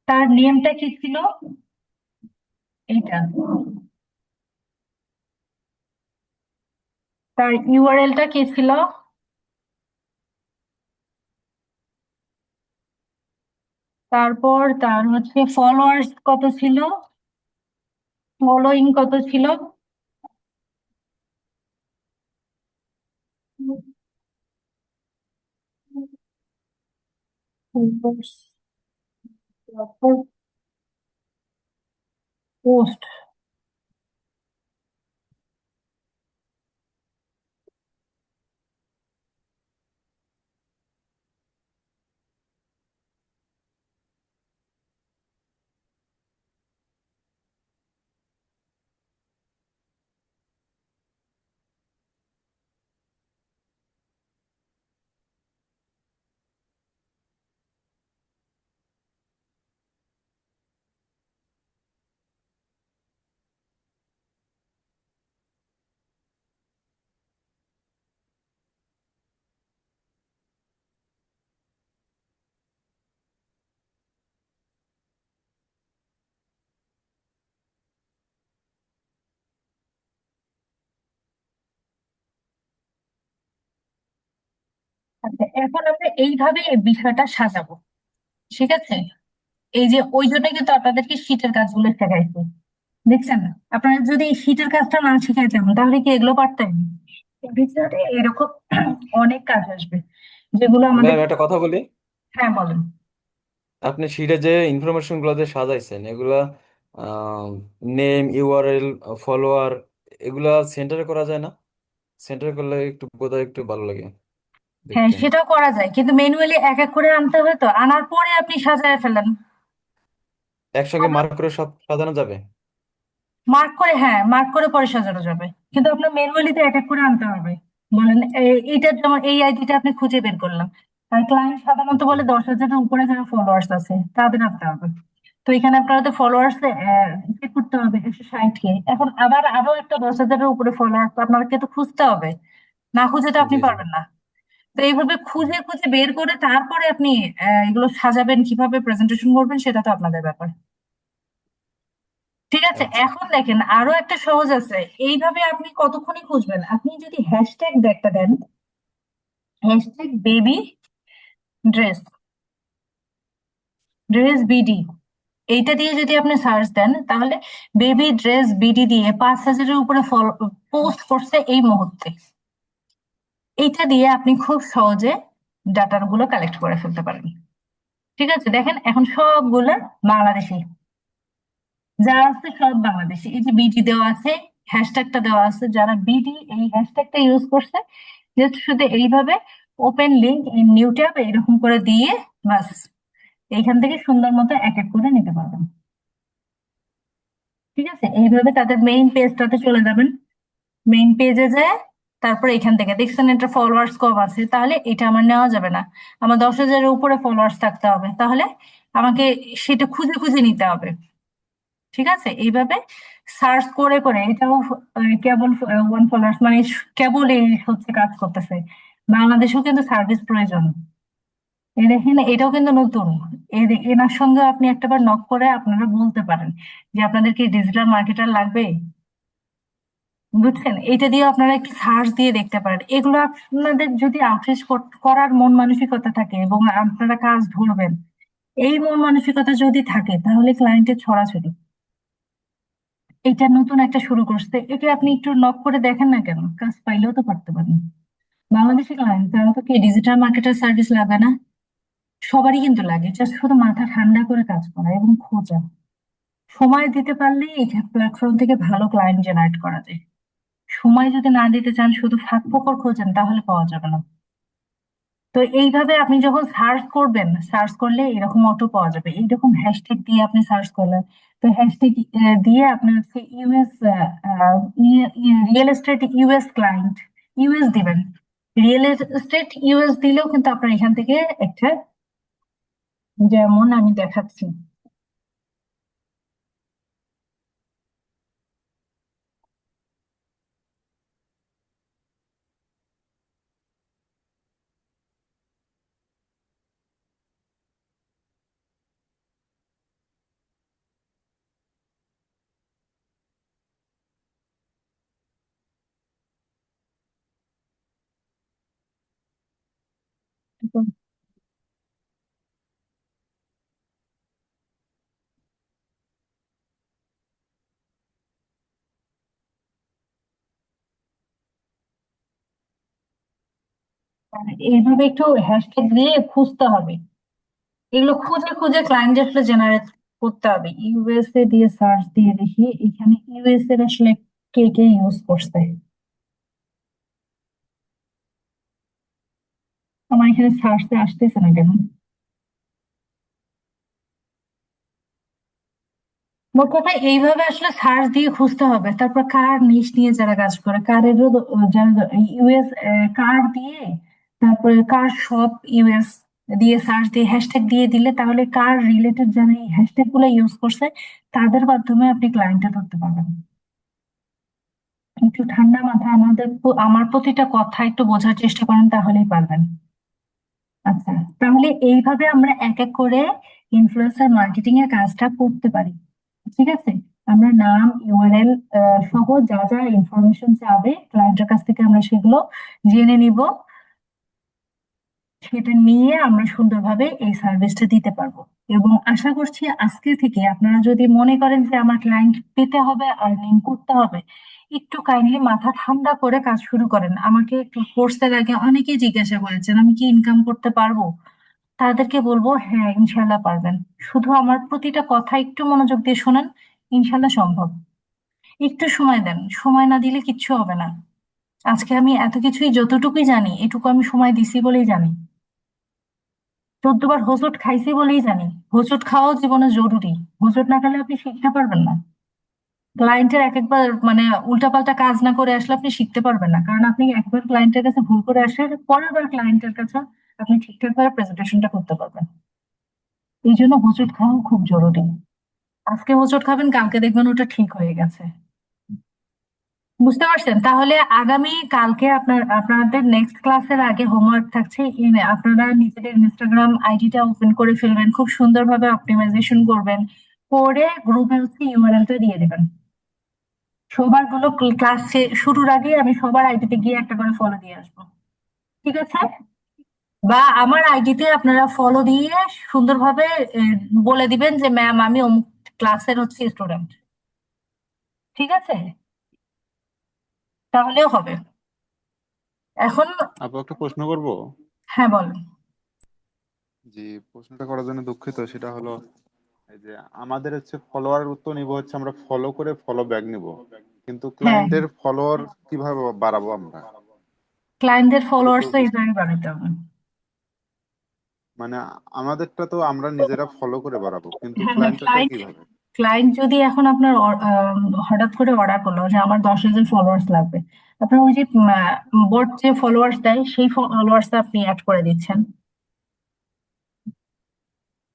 তার নেমটা কি ছিল? এইটা। তার ইউআরএলটা কি ছিল? তারপর তার হচ্ছে ফলোয়ার্স কত ছিল, ফলোইং কত ছিল, তারপর পোস্ট। আচ্ছা, এখন আমরা এইভাবে এই বিষয়টা সাজাবো। ঠিক আছে, এই যে ওই জন্য কিন্তু আপনাদেরকে শীটের কাজগুলো শেখাইছি। দেখছেন, আপনারা যদি এই শীটের কাজটা না শিখাইতেন তাহলে কি এগুলো পারতেন? ভিতরে এরকম অনেক কাজ আসবে যেগুলো আমাদের। ম্যাম একটা কথা বলি, হ্যাঁ, বলেন। আপনি শিটে যে ইনফরমেশন গুলো যে সাজাইছেন এগুলা নেম, ইউআরএল, ফলোয়ার, এগুলা সেন্টারে করা যায় না? সেন্টার করলে একটু বোধহয় একটু ভালো লাগে হ্যাঁ, দেখতে। সেটাও করা যায়, কিন্তু ম্যানুয়ালি এক এক করে আনতে হয়, তো আনার পরে আপনি সাজায় ফেলেন। একসঙ্গে মার্ক করে সব সাজানো যাবে? মার্ক করে, হ্যাঁ, মার্ক করে পরে সাজানো যাবে, কিন্তু আপনার ম্যানুয়ালি তো এক এক করে আনতে হবে। বলেন এইটার যেমন এই আইডিটা আপনি খুঁজে বের করলাম, আর ক্লায়েন্ট সাধারণত জি। বলে 10,000-এর উপরে যারা ফলোয়ার্স আছে তাদের আনতে হবে। তো এখানে আপনারা তো ফলোয়ার্স চেক করতে হবে 160 কে, এখন আবার আরো একটা 10,000-এর উপরে ফলোয়ার্স আপনাকে তো খুঁজতে হবে, না খুঁজে তো আপনি জি জি। পারবেন না। তো এইভাবে খুঁজে খুঁজে বের করে তারপরে আপনি এগুলো সাজাবেন, কিভাবে প্রেজেন্টেশন করবেন সেটা তো আপনাদের ব্যাপার। ঠিক আছে, আচ্ছা। এখন দেখেন আরো একটা সহজ আছে। এইভাবে আপনি কতক্ষণই খুঁজবেন, আপনি যদি হ্যাশট্যাগ একটা দেন, hashtag baby dress, dress BD, এইটা দিয়ে যদি আপনি সার্চ দেন তাহলে বেবি ড্রেস বিডি দিয়ে 5,000-এর উপরে পোস্ট করছে এই মুহূর্তে। এইটা দিয়ে আপনি খুব সহজে ডাটাগুলো কালেক্ট করে ফেলতে পারেন। ঠিক আছে, দেখেন এখন সবগুলো বাংলাদেশি, যা আছে সব বাংলাদেশি। এই যে বিডি দেওয়া আছে, হ্যাশট্যাগটা দেওয়া আছে, যারা বিডি এই হ্যাশট্যাগটা ইউজ করছে জাস্ট শুধু এইভাবে open link in new tab এরকম করে দিয়ে বাস এইখান থেকে সুন্দর মতো এক এক করে নিতে পারবেন। ঠিক আছে, এইভাবে তাদের মেইন পেজটাতে চলে যাবেন, মেইন পেজে যায়, তারপর এখান থেকে দেখছেন এটা ফলোয়ার্স কম আছে, তাহলে এটা আমার নেওয়া যাবে না, আমার 10,000-এর উপরে ফলোয়ার্স থাকতে হবে, তাহলে আমাকে সেটা খুঁজে খুঁজে নিতে হবে। ঠিক আছে, এইভাবে সার্চ করে করে এটাও কেবল ওয়ান ফলোয়ার্স মানে কেবল এই হচ্ছে কাজ করতেছে। বাংলাদেশেও কিন্তু সার্ভিস প্রয়োজন। এই দেখেন এটাও কিন্তু নতুন। এনার সঙ্গে আপনি একটাবার নক করে আপনারা বলতে পারেন যে আপনাদের কি ডিজিটাল মার্কেটার লাগবে। বুঝছেন? এটা দিয়ে আপনারা একটু সার্চ দিয়ে দেখতে পারেন। এগুলো আপনাদের যদি আউটরিচ করার মন মানসিকতা থাকে এবং আপনারা কাজ ধরবেন, এই মন মানসিকতা যদি থাকে তাহলে ক্লায়েন্টের ছড়াছড়ি এটা নতুন একটা শুরু করছে, এটা আপনি একটু নক করে দেখেন না কেন, কাজ পাইলেও তো পারতে পারেন। বাংলাদেশি ক্লায়েন্ট তারা তো কি ডিজিটাল মার্কেটার সার্ভিস লাগে না? সবারই কিন্তু লাগে, জাস্ট শুধু মাথা ঠান্ডা করে কাজ করা এবং খোঁজা। সময় দিতে পারলেই এই প্ল্যাটফর্ম থেকে ভালো ক্লায়েন্ট জেনারেট করা যায়। সময় যদি না দিতে চান, শুধু ফাঁক ফোকর খোঁজেন, তাহলে পাওয়া যাবে না। তো এইভাবে আপনি যখন সার্চ করবেন, সার্চ করলে এরকম অটো পাওয়া যাবে, এইরকম হ্যাশট্যাগ দিয়ে আপনি সার্চ করলেন। তো হ্যাশট্যাগ দিয়ে আপনি হচ্ছে US real estate US client US দিবেন। রিয়েল এস্টেট ইউএস দিলেও কিন্তু আপনার এখান থেকে একটা, যেমন আমি দেখাচ্ছি, এইভাবে একটু হ্যাশট্যাগ দিয়ে খুঁজতে হবে। এগুলো খুঁজে খুঁজে ক্লায়েন্ট আসলে জেনারেট করতে হবে। ইউএসএ দিয়ে সার্চ দিয়ে দেখি এখানে ইউএস এর আসলে কে কে ইউজ করছে। আমার এখানে সার্চে আসতেছে না কেন? মোট কথা এইভাবে আসলে সার্চ দিয়ে খুঁজতে হবে। তারপর কার নিশ নিয়ে যারা কাজ করে, কারেরও যারা ইউএস কার দিয়ে, তারপরে কার শপ ইউএস দিয়ে সার্চ দিয়ে হ্যাশট্যাগ দিয়ে দিলে, তাহলে কার রিলেটেড যারা এই হ্যাশট্যাগ গুলো ইউজ করছে তাদের মাধ্যমে আপনি ক্লায়েন্টটা ধরতে পারবেন। একটু ঠান্ডা মাথা আমার প্রতিটা কথা একটু বোঝার চেষ্টা করেন, তাহলেই পারবেন। আচ্ছা, তাহলে এইভাবে আমরা এক এক করে ইনফ্লুয়েন্সার মার্কেটিং এর কাজটা করতে পারি। ঠিক আছে, আমরা নাম ইউআরএল সহ যা যা ইনফরমেশন চাবে ক্লায়েন্টের কাছ থেকে আমরা সেগুলো জেনে নিব। সেটা নিয়ে আমরা সুন্দরভাবে এই সার্ভিসটা দিতে পারবো। এবং আশা করছি আজকে থেকে আপনারা যদি মনে করেন যে আমার ক্লায়েন্ট পেতে হবে, আর্নিং করতে হবে, একটু কাইন্ডলি মাথা ঠান্ডা করে কাজ শুরু করেন। আমাকে কোর্সের আগে অনেকেই জিজ্ঞাসা করেছেন আমি কি ইনকাম করতে পারবো। তাদেরকে বলবো হ্যাঁ, ইনশাল্লাহ পারবেন। শুধু আমার প্রতিটা কথা একটু মনোযোগ দিয়ে শোনেন, ইনশাল্লাহ সম্ভব। একটু সময় দেন, সময় না দিলে কিচ্ছু হবে না। আজকে আমি এত কিছুই যতটুকুই জানি, এটুকু আমি সময় দিছি বলেই জানি। 14 বার হোঁচট খাইছি বলেই জানি। হোঁচট খাওয়াও জীবনে জরুরি। হোঁচট না খেলে আপনি শিখতে পারবেন না। ক্লায়েন্টের এক একবার মানে উল্টাপাল্টা কাজ না করে আসলে আপনি শিখতে পারবেন না, কারণ আপনি একবার ক্লায়েন্টের কাছে ভুল করে আসলে পরের বার ক্লায়েন্টের কাছে আপনি ঠিকঠাক ভাবে প্রেজেন্টেশনটা করতে পারবেন। এই জন্য হোঁচট খাওয়া খুব জরুরি। আজকে হোঁচট খাবেন, কালকে দেখবেন ওটা ঠিক হয়ে গেছে। বুঝতে পারছেন? তাহলে আগামী কালকে আপনাদের নেক্সট ক্লাসের আগে হোমওয়ার্ক থাকছে, আপনারা নিজেদের ইনস্টাগ্রাম আইডিটা ওপেন করে ফেলবেন, খুব সুন্দরভাবে অপটিমাইজেশন করবেন, করে গ্রুপে হচ্ছে ইউআরএলটা দিয়ে দেবেন। সবার গুলো ক্লাস শুরুর আগে আমি সবার আইডিতে গিয়ে একটা করে ফলো দিয়ে আসবো। ঠিক আছে? বা আমার আইডিতে আপনারা ফলো দিয়ে সুন্দরভাবে বলে দিবেন যে ম্যাম আমি অমুক ক্লাসের হচ্ছে স্টুডেন্ট। ঠিক আছে? তাহলেও হবে। এখন আপু একটা প্রশ্ন করব? হ্যাঁ, বলেন। জি, প্রশ্নটা করার জন্য দুঃখিত। সেটা হলো এই যে আমাদের হচ্ছে ফলোয়ার তো নিব, হচ্ছে আমরা ফলো করে ফলো ব্যাক নিব, কিন্তু হ্যাঁ, ক্লায়েন্টের ফলোয়ার কিভাবে বাড়াবো আমরা? ক্লায়েন্টদের এটা তো ফলোয়ার্স তো এইভাবে বাড়াতে হবে। মানে আমাদেরটা তো আমরা নিজেরা ফলো করে বাড়াবো, কিন্তু হ্যাঁ হ্যাঁ, ক্লায়েন্টেরটা ক্লায়েন্ট কিভাবে? ক্লায়েন্ট যদি এখন আপনার হঠাৎ করে অর্ডার করলো যে আমার 10,000 ফলোয়ার্স লাগবে, আপনার ওই যে বোর্ড যে ফলোয়ার্স দেয় সেই ফলোয়ার্স আপনি অ্যাড করে দিচ্ছেন।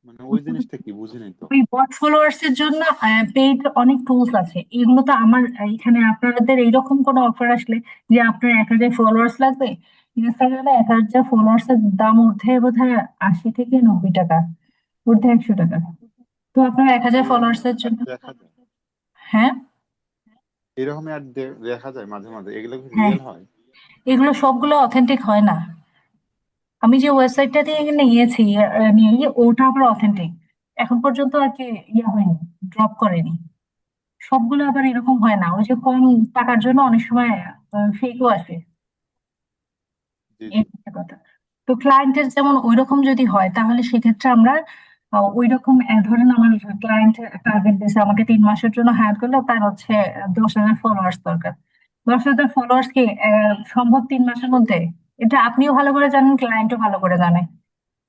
মানে ওই জিনিসটা কি বুঝি নাই তো। ওই বট ফলোয়ার্স এর জন্য পেইড অনেক টুলস আছে, এগুলো তো আমার এখানে আপনাদের এইরকম কোনো অফার আসলে যে আপনার 1,000 ফলোয়ার্স লাগবে, ইনস্টাগ্রামে 1,000 ফলোয়ার্স এর দাম ঊর্ধ্বে বোধহয় 80 থেকে 90 টাকা, ঊর্ধ্বে 100 টাকা। তো আপনার 1,000 ও ফলোয়ার্স এর জন্য, দেখা যায়। হ্যাঁ, এরকম অ্যাড দেখা যায় মাঝে মাঝে, এগুলো কি হ্যাঁ, রিয়েল হয়? এগুলো সবগুলো অথেন্টিক হয় না। আমি যে ওয়েবসাইটটা দিয়ে নিয়েছি নিয়ে ওটা আবার অথেন্টিক। এখন পর্যন্ত আর কি ইয়ে হয়নি, ড্রপ করেনি। সবগুলো আবার এরকম হয় না, ওই যে কম টাকার জন্য অনেক সময় ফেকও আসে। জি এই জি। হচ্ছে কথা। তো ক্লায়েন্টের যেমন ওইরকম যদি হয় তাহলে সেক্ষেত্রে আমরা ওইরকম ধরেন আমার ক্লায়েন্ট টার্গেট দিয়েছে আমাকে 3 মাসের জন্য হায়ার করলে, তার হচ্ছে 10,000 ফলোয়ার্স দরকার। 10,000 ফলোয়ার্স কি সম্ভব 3 মাসের মধ্যে? এটা আপনিও ভালো করে জানেন, ক্লায়েন্টও ভালো করে জানে।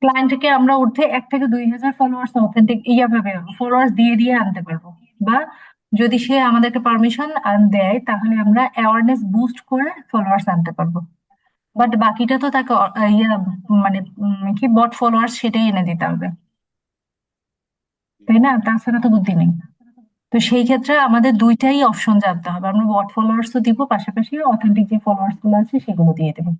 ক্লায়েন্টকে আমরা ঊর্ধ্বে 1 থেকে 2,000 ফলোয়ার্স অথেন্টিক ভাবে ফলোয়ার্স দিয়ে দিয়ে আনতে পারবো। বা যদি সে আমাদেরকে পারমিশন দেয় তাহলে আমরা অ্যাওয়ারনেস বুস্ট করে ফলোয়ার্স আনতে পারবো। বাট বাকিটা তো তাকে মানে কি বট ফলোয়ার্স সেটাই এনে দিতে হবে, তাই না? তাছাড়া তো বুদ্ধি নেই। তো সেই ক্ষেত্রে আমাদের দুইটাই অপশন জানতে হবে, আমরা বট ফলোয়ার্স তো দিব, পাশাপাশি অথেন্টিক যে ফলোয়ার্স গুলো আছে সেগুলো দিয়ে দেবো।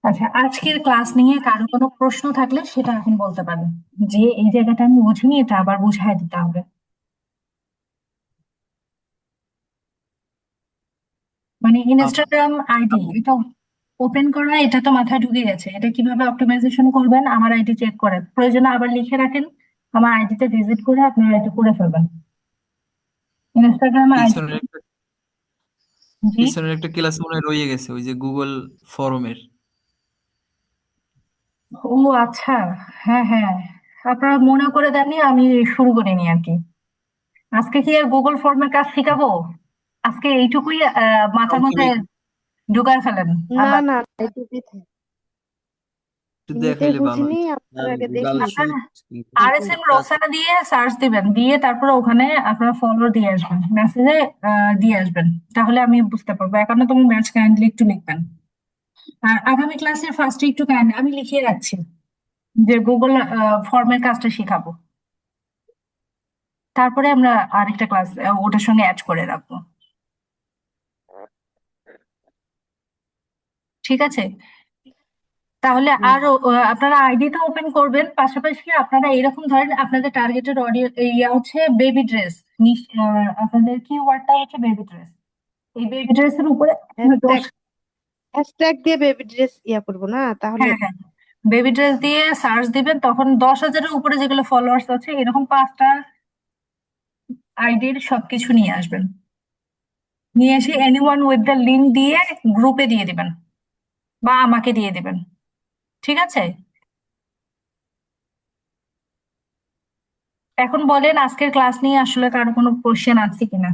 আচ্ছা, আজকের ক্লাস নিয়ে কারো কোনো প্রশ্ন থাকলে সেটা এখন বলতে পারেন, যে এই জায়গাটা আমি বুঝিনি, এটা আবার বুঝাই দিতে হবে। মানে আপ- ইনস্টাগ্রাম আইডি আপু এটা ওপেন করা, এটা তো মাথায় ঢুকে গেছে। এটা কিভাবে অপটিমাইজেশন করবেন, আমার আইডি চেক করে প্রয়োজনে আবার লিখে রাখেন, আমার আইডিতে ভিজিট করে আপনারা এটা করে ফেলবেন। Instagram ID. পিছনের একটা জি। পিছনের একটা ক্লাস মনে হয় রয়ে গেছে, ওই যে গুগল ফরমের। ও আচ্ছা, হ্যাঁ হ্যাঁ, আপনারা মনে করে দেননি, আমি শুরু করিনি আর কি। আজকে কি আর গুগল ফর্মের কাজ শিখাবো? আজকে এইটুকুই মাথার মধ্যে সংক্ষেপে ঢুকায় ফেলেন। না আল্লাহ। না, এমনিতে একটু এমনিতে দেখাইলে ভালো বুঝিনি, হতো। আপনার আর আগে দেখি। গার্লস আপনার RSM রোকসানা দিয়ে সার্চ দিবেন, দিয়ে তারপরে ওখানে আপনারা ফলো দিয়ে আসবেন, মেসেজে দিয়ে আসবেন। তাহলে আমি বুঝতে পারবো। একান্ন তুমি ম্যাচ কাইন্ডলি একটু লিখবেন। আর আগামী ক্লাসের ফার্স্টে একটু কাইন্ড আমি লিখিয়ে রাখছি যে গুগল ফর্মের কাজটা শিখাবো। তারপরে আমরা আরেকটা ক্লাস ওটার সঙ্গে অ্যাড করে রাখবো। ঠিক আছে? তাহলে হুম। আর আপনারা আইডি তো ওপেন করবেন, পাশাপাশি আপনারা এরকম ধরেন আপনাদের টার্গেটেড অডিও ইয়া হচ্ছে বেবি ড্রেস। আপনাদের কিওয়ার্ডটা হচ্ছে বেবি ড্রেস। এই বেবি ড্রেসের উপরে হ্যাশট্যাগ 10। হ্যাশট্যাগ দিয়ে বেবি ড্রেস করবো না তাহলে? হ্যাঁ হ্যাঁ, বেবি ড্রেস দিয়ে সার্চ দিবেন, তখন 10,000-এর উপরে যেগুলো ফলোয়ার্স আছে এরকম 5টা আইডির সবকিছু নিয়ে আসবেন। নিয়ে এসে এনিওয়ান উইথ দ্য লিঙ্ক দিয়ে গ্রুপে দিয়ে দিবেন বা আমাকে দিয়ে দিবেন। ঠিক আছে? এখন বলেন আজকের ক্লাস নিয়ে আসলে কারো কোনো কোশ্চেন আছে কিনা?